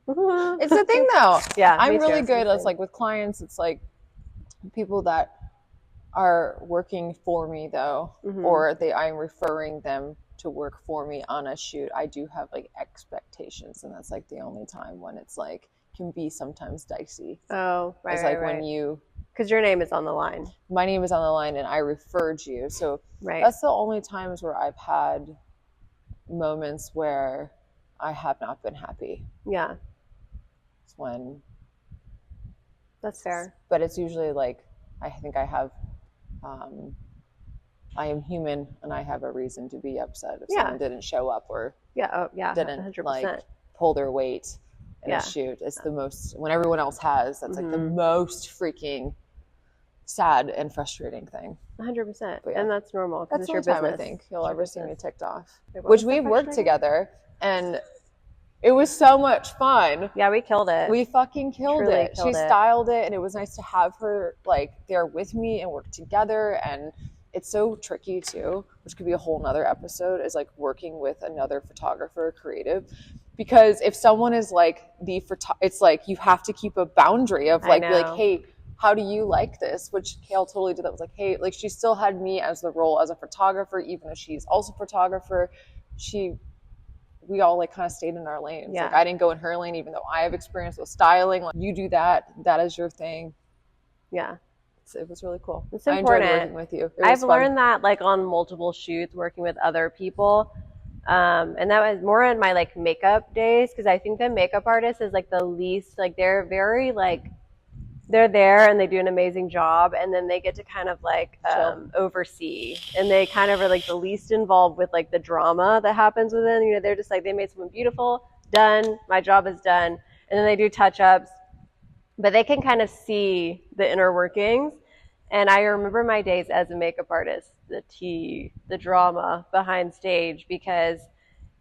the thing though. Yeah. I'm really good as like with clients, it's like people that are working for me though, or I'm referring them to work for me on a shoot. I do have like expectations, and that's like the only time when it's like can be sometimes dicey. Oh, right. It's like when you, because your name is on the line. My name is on the line and I referred you. So that's the only times where I've had moments where I have not been happy. Yeah. It's when. That's fair. But it's usually like, I think I have, I am human and I have a reason to be upset if someone didn't show up or didn't 100%. like pull their weight in a shoot. It's the most, when everyone else has, that's like the most freaking sad and frustrating thing. 100%. And that's normal. That's the only time I think you'll ever see me ticked off. Which we've worked together and it was so much fun. Yeah, we killed it. We fucking killed it. She styled it and it was nice to have her like there with me and work together. And it's so tricky too, which could be a whole nother episode, is like working with another photographer, creative. Because if someone is like it's like you have to keep a boundary of like, be like, hey, how do you like this? Which Kale totally did. That was like, hey, like she still had me as the role as a photographer, even though she's also a photographer. We all like kind of stayed in our lanes. Yeah. Like I didn't go in her lane, even though I have experience with styling. Like you do that. That is your thing. Yeah. It was really cool. It's important. I enjoyed working with you. I've learned that like on multiple shoots, working with other people. And that was more in my like makeup days, because I think the makeup artist is like the least, like they're very like they're there and they do an amazing job, and then they get to kind of like Chill. oversee, and they kind of are like the least involved with like the drama that happens within. You know, they're just like, they made someone beautiful, done, my job is done, and then they do touch-ups, but they can kind of see the inner workings. And I remember my days as a makeup artist, the tea, the drama behind stage, because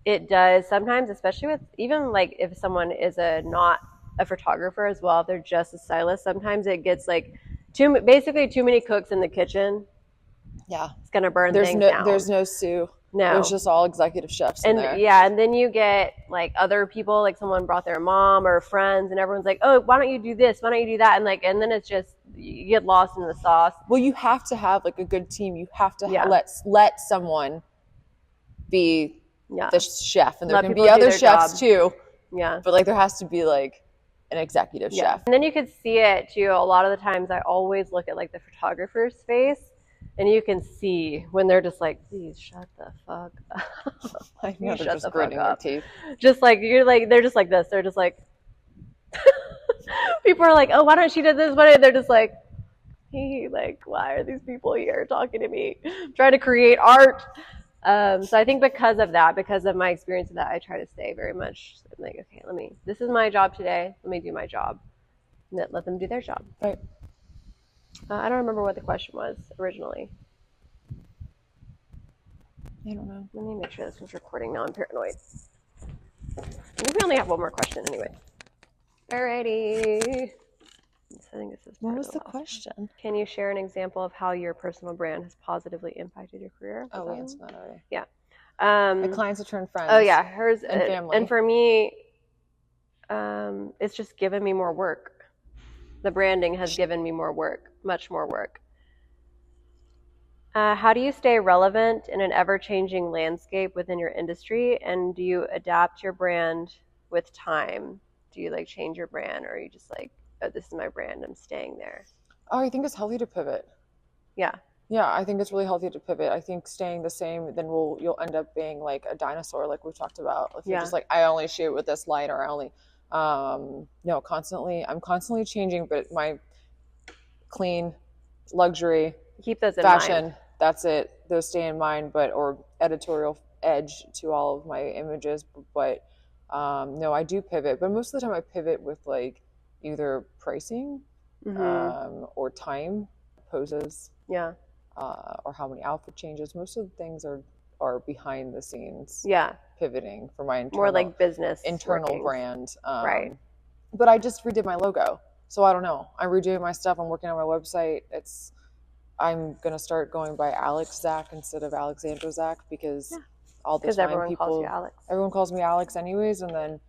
it does sometimes, especially with even like if someone is not a photographer as well, if they're just a stylist, sometimes it gets like basically too many cooks in the kitchen. Yeah. It's gonna burn things down. There's no Sue. No. There's just all executive chefs in there. Yeah, and then you get like other people, like someone brought their mom or friends, and everyone's like, oh, why don't you do this? Why don't you do that? And then it's just, you get lost in the sauce. Well, you have to have like a good team. You have to Yeah. let someone be Yeah. the chef, and there Let can people be do other their chefs job. too. Yeah. But like there has to be like an executive Yeah. chef. And then you could see it too. A lot of the times I always look at like the photographer's face, and you can see when they're just like, please shut the fuck up. I know, they're Shut just the gritting fuck their up. teeth. Just like, you're like, they're just like this. They're just like, people are like, oh, why don't she do this? They're just like, hey, like, why are these people here talking to me? I'm trying to create art. So I think because of that, because of my experience with that, I try to stay very much like, okay, this is my job today. Let me do my job. Let them do their job. Right. I don't remember what the question was originally. I don't know. Let me make sure this was recording now. I'm paranoid. I think we only have one more question anyway. Alrighty. I think this is What was the question? Can you share an example of how your personal brand has positively impacted your career? Oh, we answered that already. Yeah. My clients have turned friends. Oh yeah, hers and family. And for me, it's just given me more work. The branding has given me more work, much more work. How do you stay relevant in an ever-changing landscape within your industry, and do you adapt your brand with time? Do you like change your brand, or are you just like, oh, this is my brand, I'm staying there? Oh, I think it's healthy to pivot. Yeah. Yeah, I think it's really healthy to pivot. I think staying the same, then you'll end up being like a dinosaur, like we talked about. If you're just like, I only shoot with this light, or I only, no, I'm constantly changing, but my clean, luxury, keep those in fashion, mind. That's it. Those stay in mind, or editorial edge to all of my images. But no, I do pivot, but most of the time I pivot with like either pricing, or time, poses. Yeah. Or how many outfit changes. Most of the things are behind the scenes. Yeah. Pivoting for my internal, more like business internal workings. brand. Right. But I just redid my logo, so I don't know. I'm redoing my stuff. I'm working on my website. I'm gonna start going by Alex Zak instead of Alexandra Zak, because all the time everyone calls you Alex. Everyone calls me Alex anyways, and then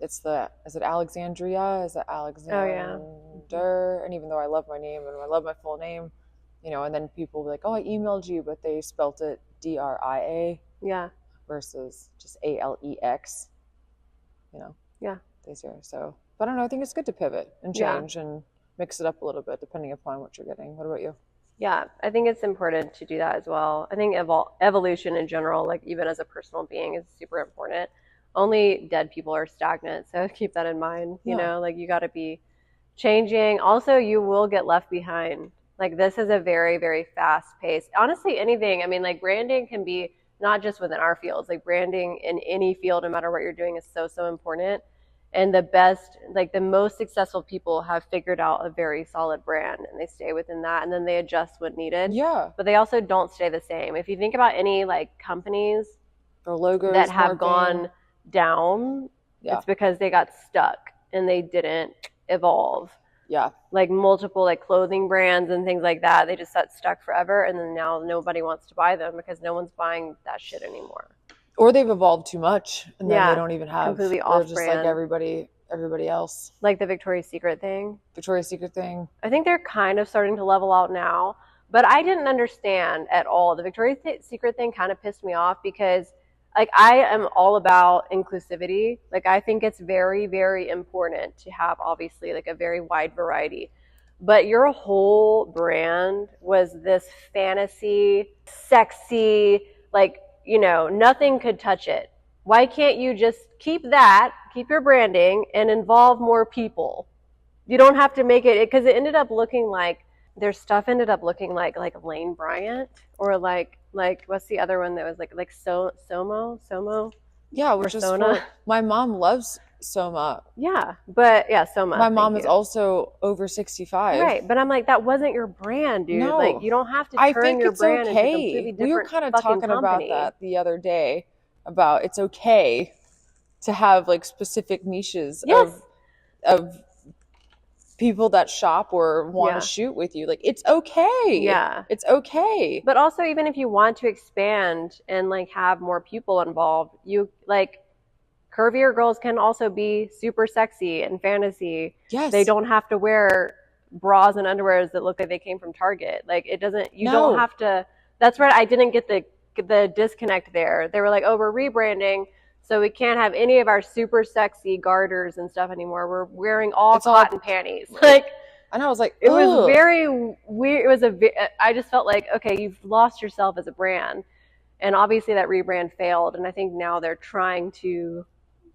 is it Alexandria? Is it Alexander? Oh, yeah. And even though I love my name and I love my full name, and then people will be like, oh, I emailed you, but they spelt it DRIA. Yeah. Versus just ALEX. Yeah. These are so. But I don't know. I think it's good to pivot and change and mix it up a little bit depending upon what you're getting. What about you? Yeah, I think it's important to do that as well. I think evolution in general, like even as a personal being, is super important. Only dead people are stagnant, so keep that in mind. You know, like you got to be changing. Also, you will get left behind. Like this is a very, very fast pace. Honestly, anything. I mean, like branding can be not just within our fields. Like branding in any field, no matter what you're doing, is so important. And the most successful people have figured out a very solid brand, and they stay within that, and then they adjust when needed. Yeah. But they also don't stay the same. If you think about any like companies or logos that have gone down, it's because they got stuck and they didn't evolve. Yeah. Like multiple like clothing brands and things like that, they just got stuck forever, and then now nobody wants to buy them because no one's buying that shit anymore. Or they've evolved too much, and then they don't even have completely off off just brand. Like everybody else. Like the Victoria's Secret thing. I think they're kind of starting to level out now, but I didn't understand at all. The Victoria's Secret thing kind of pissed me off because like I am all about inclusivity. Like I think it's very, very important to have obviously like a very wide variety. But your whole brand was this fantasy, sexy, like, nothing could touch it. Why can't you just keep your branding and involve more people? You don't have to make it because it ended up looking like their stuff ended up looking like Lane Bryant or like what's the other one that was like Somo Yeah, or which is Sona. for my mom loves Soma. Yeah, but yeah, Soma. My mom thank is you. also over 65. Right, but I'm like, that wasn't your brand, dude. Like, No, you don't have to I turn think your it's brand into a completely okay. We were different kind of fucking talking about company. that the other day, about it's okay to have like specific niches Yes. of people that shop or want to Yeah. shoot with you. Like, it's okay. Yeah. It's okay. But also, even if you want to expand and like have more people involved, you like curvier girls can also be super sexy and fantasy. Yes. They don't have to wear bras and underwears that look like they came from Target. Like it doesn't. You No. don't have to. That's right. I didn't get the disconnect there. They were like, oh, we're rebranding, so we can't have any of our super sexy garters and stuff anymore. We're wearing all cotton panties. Like, and I was like, it was ugh. very weird. It was I just felt like, okay, you've lost yourself as a brand, and obviously that rebrand failed. And I think now they're trying to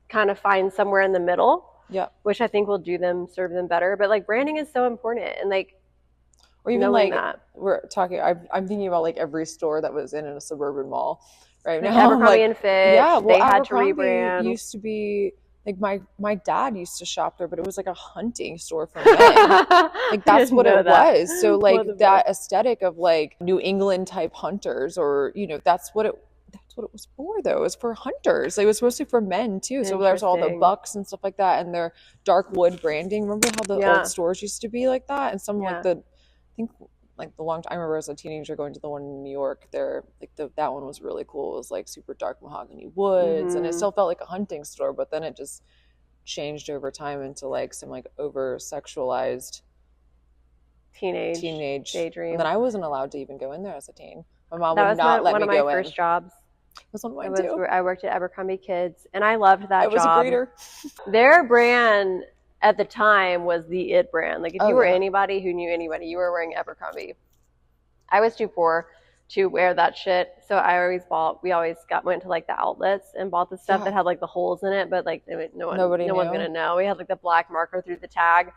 kind of find somewhere in the middle. Yeah. Which I think will serve them better. But like branding is so important, and like, or even like that. We're talking. I'm thinking about like every store that was in a suburban mall right like now. Abercrombie and Fitch. Yeah, well, they had to Abercrombie rebrand. used to be like my dad used to shop there, but it was like a hunting store for men. Like that's what it was. So like that aesthetic of like New England type hunters, or that's what it was for, though. It was for hunters. It was supposed to be for men too. So there's all the bucks and stuff like that, and their dark wood branding. Remember how the old stores used to be like that? And some like I think like the long time, I remember as a teenager going to the one in New York there, like that one was really cool. It was like super dark mahogany woods, and it still felt like a hunting store, but then it just changed over time into like some like over sexualized teenage daydream. And then I wasn't allowed to even go in there as a teen. My mom would not let me go in. That was one of my first jobs. It was one of mine too. I worked at Abercrombie Kids, and I loved that job. I was a greeter. Their brand at the time was the it brand. Like if you were anybody who knew anybody, you were wearing Abercrombie. I was too poor to wear that shit, so we always went to like the outlets and bought the stuff that had like the holes in it, but like no one's gonna know. We had like the black marker through the tag,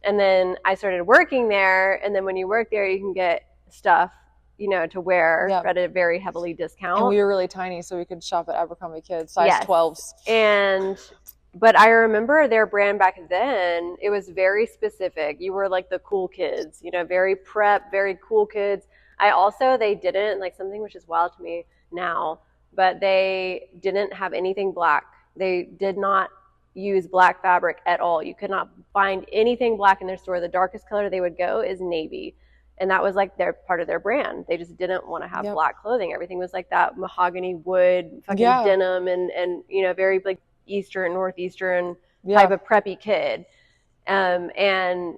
and then I started working there, and then when you work there, you can get stuff to wear at a very heavily discount. And we were really tiny, so we could shop at Abercrombie Kids, size 12s. But I remember their brand back then, it was very specific. You were like the cool kids, very prep, very cool kids. They didn't, like something which is wild to me now, but they didn't have anything black. They did not use black fabric at all. You could not find anything black in their store. The darkest color they would go is navy. And that was like their part of their brand. They just didn't want to have black clothing. Everything was like that mahogany wood, fucking denim, and very like northeastern type of preppy kid. And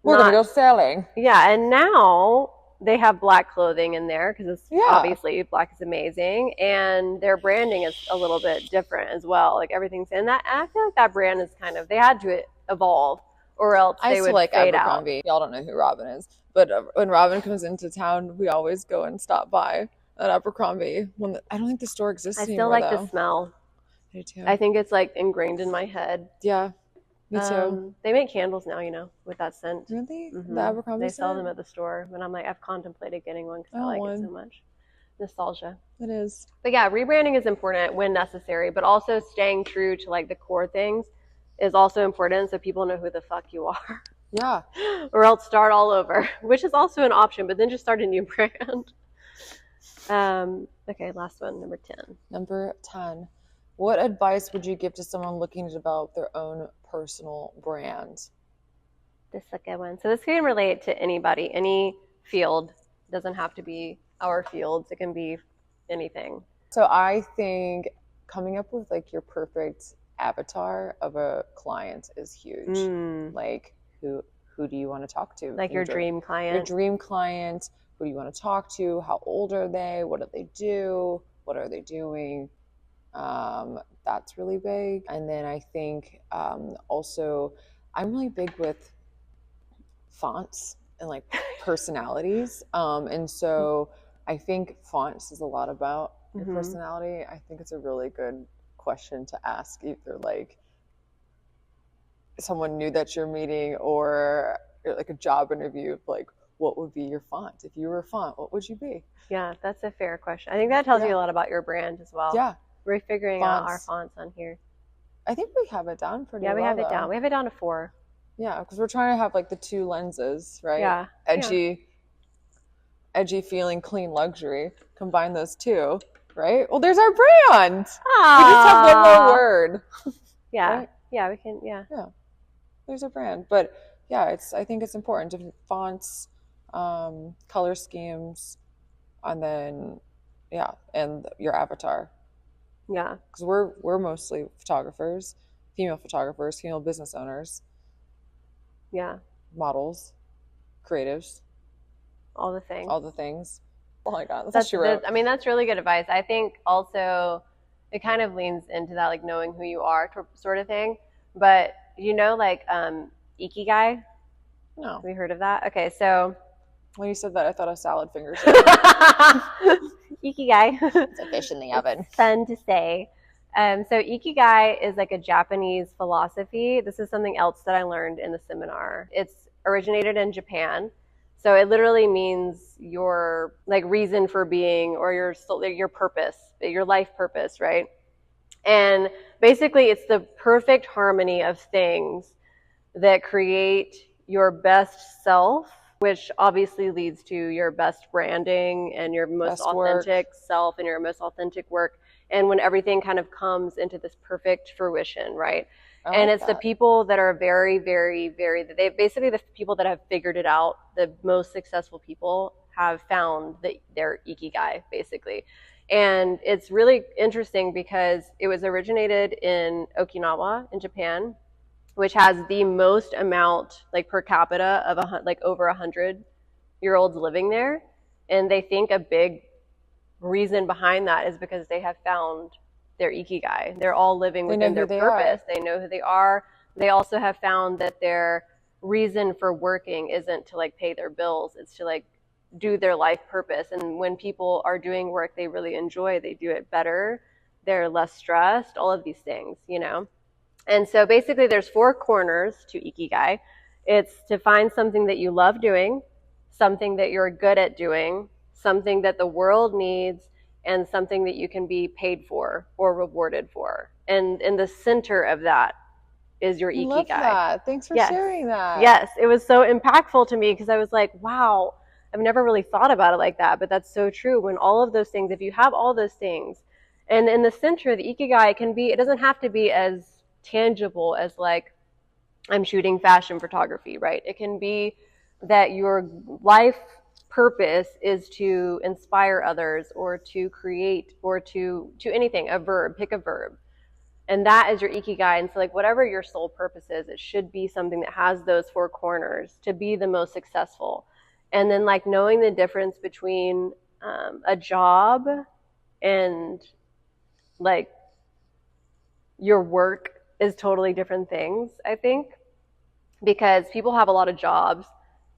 we're gonna go sailing. Yeah, and now they have black clothing in there because it's obviously black is amazing, and their branding is a little bit different as well. Like everything's in that. And I feel like that brand is they had to evolve, or else they would like fade Abercrombie. out. Y'all don't know who Robin is, but when Robin comes into town, we always go and stop by at Abercrombie. I don't think the store exists anymore. I still like the smell. I do too. I think it's like ingrained in my head. Yeah, me too. They make candles now, with that scent. Really? Mm-hmm. The Abercrombie They sell them at the store, and I'm like, I've contemplated getting one because I like it so much. Nostalgia. It is. But yeah, rebranding is important when necessary, but also staying true to like the core things is also important, so people know who the fuck you are. Yeah. Or else start all over, which is also an option, but then just start a new brand. Okay, last one, number 10. Number 10. What advice would you give to someone looking to develop their own personal brand? This is a good one. So this can relate to anybody, any field. It doesn't have to be our fields. It can be anything. So I think coming up with like your perfect avatar of a client is huge. Like who do you want to talk to? Like your dream client. Your dream client. Who do you want to talk to? How old are they? What do they do? What are they doing? That's really big. And then I think also I'm really big with fonts and like personalities. And so I think font says a lot about your personality. I think it's a really good question to ask, either like someone new that you're meeting, or like a job interview, like what would be your font? If you were a font, what would you be? Yeah, that's a fair question. I think that tells you Yeah. a lot about your brand as well. Yeah. We're figuring out our Fonts. fonts on here. I think we have it down pretty Yeah, we well, have it though. down. We have it down to 4. Yeah, because we're trying to have like the 2 lenses, right? Yeah. Edgy feeling, clean luxury. Combine those 2, right? Well, there's our brand. We just have one more word. Yeah. Right? Yeah, we can. Yeah. Yeah. There's a brand, but yeah, I think it's important. Different fonts, color schemes, and then and your avatar. Yeah. Because we're mostly photographers, female business owners. Yeah. Models, creatives, all the things. Oh my god, that's what she wrote. I mean, that's really good advice. I think also it kind of leans into that, like knowing who you are sort of thing. But like Ikigai? No. Have you heard of that? Okay, so when you said that, I thought of salad fingers. Ikigai. It's a fish in the oven. It's fun to say. So Ikigai is like a Japanese philosophy. This is something else that I learned in the seminar. It's originated in Japan. So it literally means your like reason for being, or your purpose, your life purpose, right? And basically it's the perfect harmony of things that create your best self, which obviously leads to your best branding and your most authentic self and your most authentic work. And when everything kind of comes into this perfect fruition, right? And it's the people that are very, very, very, basically the people that have figured it out, the most successful people have found their Ikigai, basically. And it's really interesting because it was originated in Okinawa in Japan, which has the most amount, like per capita, of like over 100-year-olds living there. And they think a big reason behind that is because they have found their Ikigai. They're all living within their purpose. They know who they are. They also have found that their reason for working isn't to like pay their bills. It's to like do their life purpose. And when people are doing work they really enjoy, they do it better. They're less stressed, all of these things, And so basically there's 4 corners to Ikigai. It's to find something that you love doing, something that you're good at doing, something that the world needs, and something that you can be paid for or rewarded for. And in the center of that is your Ikigai. I love that. Thanks for sharing that. Yes, it was so impactful to me because I was like, wow, I've never really thought about it like that, but that's so true. When all of those things, if you have all those things, and in the center, the Ikigai it doesn't have to be as tangible as like, I'm shooting fashion photography, right? It can be that your life purpose is to inspire others or to create or to anything, pick a verb. And that is your Ikigai. And so like whatever your sole purpose is, it should be something that has those 4 corners to be the most successful. And then like knowing the difference between a job and like your work is totally different things, I think, because people have a lot of jobs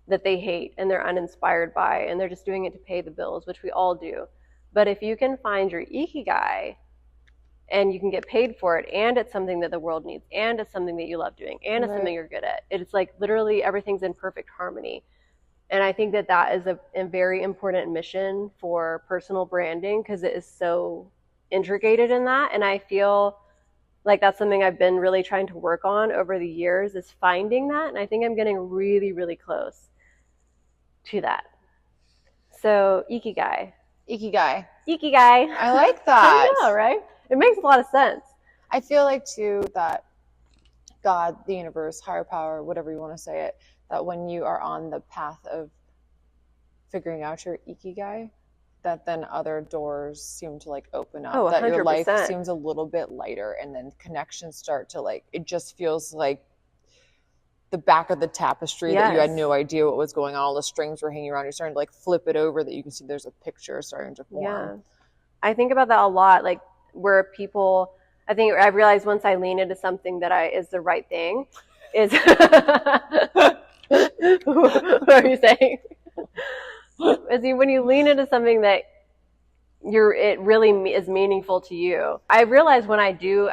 that they hate and they're uninspired by, and they're just doing it to pay the bills, which we all do. But if you can find your Ikigai and you can get paid for it, and it's something that the world needs, and it's something that you love doing, and it's something you're good at, it's like literally everything's in perfect harmony. And I think that is a very important mission for personal branding because it is so integrated in that. And I feel like that's something I've been really trying to work on over the years, is finding that. And I think I'm getting really, really close to that. So Ikigai. I like that. I know, right? It makes a lot of sense. I feel like too that God, the universe, higher power, whatever you want to say it, that when you are on the path of figuring out your Ikigai, that then other doors seem to like open up. Oh, 100%. That your life seems a little bit lighter, and then connections start to like, it just feels like the back of the tapestry that you had no idea what was going on. All the strings were hanging around. You're starting to like flip it over that you can see there's a picture starting to form. Yeah. I think about that a lot, like where people, I think I've realized once I lean into something that is the right thing is, what are you saying? When you lean into something that it really is meaningful to you. I realize when I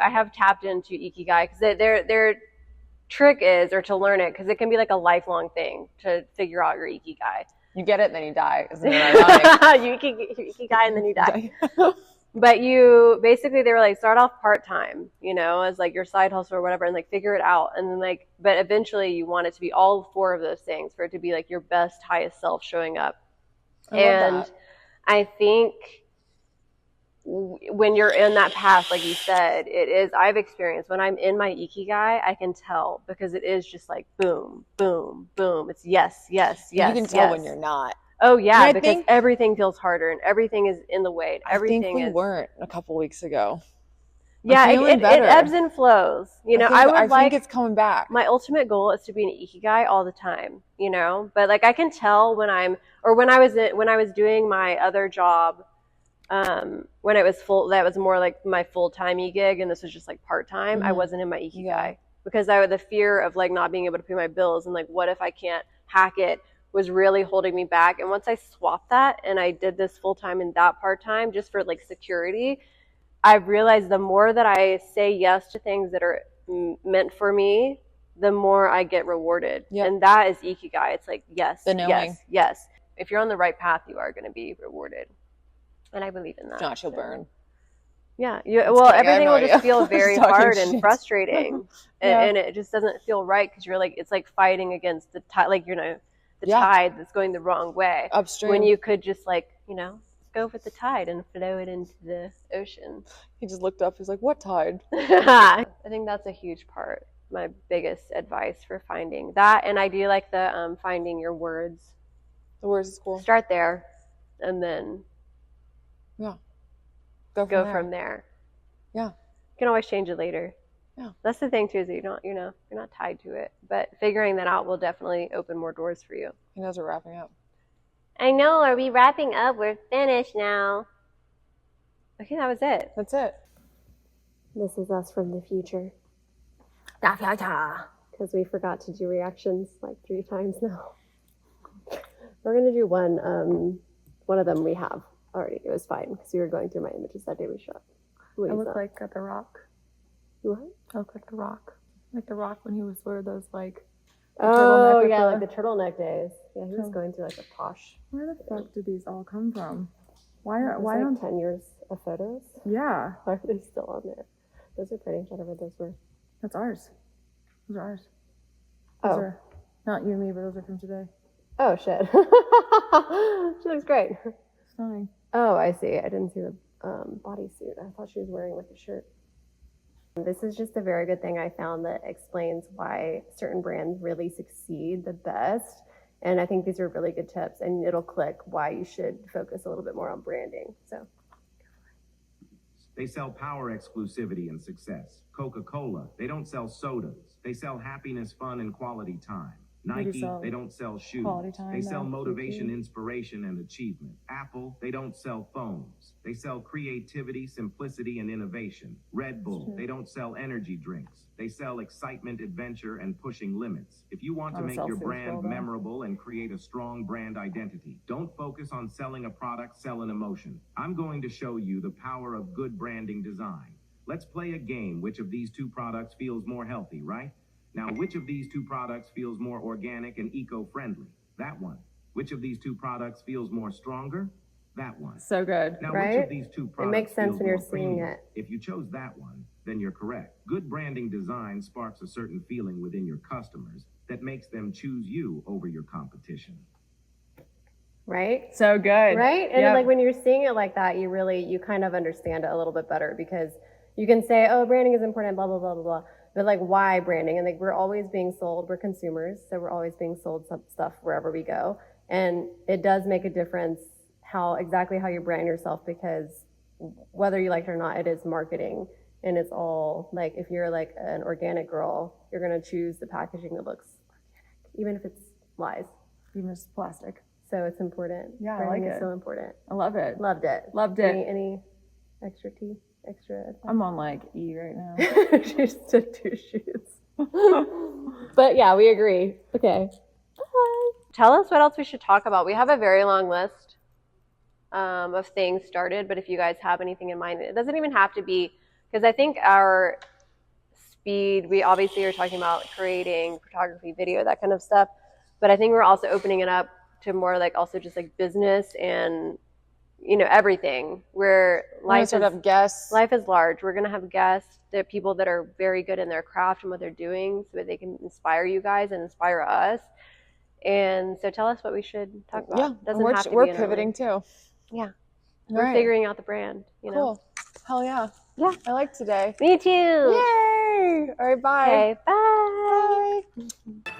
have tapped into Ikigai because trick is, or to learn it, because it can be like a lifelong thing to figure out your ikigai. You get it, then you die. Isn't it ironic? you ikigai and then you die. But you basically, they were like, start off part-time, as like your side hustle or whatever, and like figure it out. And then like, but eventually you want it to be all 4 of those things for it to be like your best, highest self showing up. And I think when you're in that path, like you said, it is, I've experienced when I'm in my ikigai, I can tell, because it is just like boom, boom, boom. It's yes, yes, yes. You can tell when you're not. Oh yeah, because everything feels harder and everything is in the way. Everything I think we weren't a couple weeks ago. Yeah, it ebbs and flows. I think it's coming back. My ultimate goal is to be an ikigai all the time. But like I can tell when I was doing my other job, when it was that was more like my full-time gig, and this was just like part-time. I wasn't in my ikigai because I had the fear of like not being able to pay my bills, and like what if I can't hack it was really holding me back. And once I swapped that and I did this full-time and that part-time just for like security, I've realized the more that I say yes to things that are meant for me, the more I get rewarded. Yep. And that is ikigai. It's like, yes, yes, yes. If you're on the right path, you are going to be rewarded. And I believe in that. Not you'll burn. Yeah. Well, everything will just feel very hard and frustrating. And it just doesn't feel right because you're like, it's like fighting against the tide, like, the tide that's going the wrong way. Upstream. When you could just like, go with the tide and flow it into the ocean. He just looked up. He's like, what tide? I think that's a huge part. My biggest advice for finding that. And I do like the finding your words. The words is cool. Start there and then go from there. Yeah. You can always change it later. Yeah. That's the thing too, is that you're not tied to it. But figuring that out will definitely open more doors for you. He knows we're wrapping up. I know. Are we wrapping up? We're finished now. Okay, that was it. That's it. This is us from the future. Because we forgot to do reactions like 3 times now. We're going to do one. One of them we have already. It was fine because we were going through my images that day we shot. I look like The Rock. What? I look like The Rock. Like The Rock when he was wearing those like... Oh, yeah, like the turtleneck days. Yeah, he was going through like a posh. Where the fuck did these all come from? Why like 10 years of photos? Yeah. Why are they still on there? Those are pretty, whatever those were. That's ours. Those are ours. Those are not you and me, but those are from today. Oh, shit. She looks great. Stunning. Oh, I see. I didn't see the bodysuit. I thought she was wearing like a shirt. This is just a very good thing I found that explains why certain brands really succeed the best. And I think these are really good tips, and it'll click why you should focus a little bit more on branding. So they sell power, exclusivity, and success. Coca-Cola, they don't sell sodas. They sell happiness, fun, and quality time. Nike, they don't sell shoes. They sell motivation, inspiration, and achievement. Apple, they don't sell phones. They sell creativity, simplicity, and innovation. Red Bull, they don't sell energy drinks. They sell excitement, adventure, and pushing limits. If you want to make your brand memorable and create a strong brand identity, don't focus on selling a product, sell an emotion. I'm going to show you the power of good branding design. Let's play a game. Which of these 2 products feels more healthy, right? Now, which of these 2 products feels more organic and eco-friendly? That one. Which of these 2 products feels more stronger? That one. So good. Now, which of these 2 products it makes sense when you're seeing premium? it. If you chose that one, then you're correct. Good branding design sparks a certain feeling within your customers that makes them choose you over your competition. Right? So good. Right? And like when you're seeing it like that, you kind of understand it a little bit better, because you can say, oh, branding is important, blah, blah, blah, blah, blah. But like, why branding? And like, we're always being sold. We're consumers, so we're always being sold some stuff wherever we go. And it does make a difference exactly how you brand yourself, because whether you like it or not, it is marketing. And it's all like, if you're like an organic girl, you're gonna choose the packaging that looks organic, even if it's lies, even if it's plastic. So it's important. Yeah, branding I like is it. so important. I love it. Loved it. Loved it. Any extra tea? Extra. I'm on like E right now. She just took 2 shoots. But yeah, we agree. Okay. Bye. Tell us what else we should talk about. We have a very long list of things started, but if you guys have anything in mind, it doesn't even have to be, because I think our speed. We obviously are talking about creating photography, video, that kind of stuff. But I think we're also opening it up to more like also just like business and, you know, everything. Where life is large. We're going to have guests. There are people that are very good in their craft and what they're doing so that they can inspire you guys and inspire us. And so tell us what we should talk about. Yeah, Doesn't have to we're be pivoting too. Yeah. We're figuring out the brand, you know. Cool. Hell yeah. Yeah. I like today. Me too. Yay! All right, bye. Okay, bye. Bye.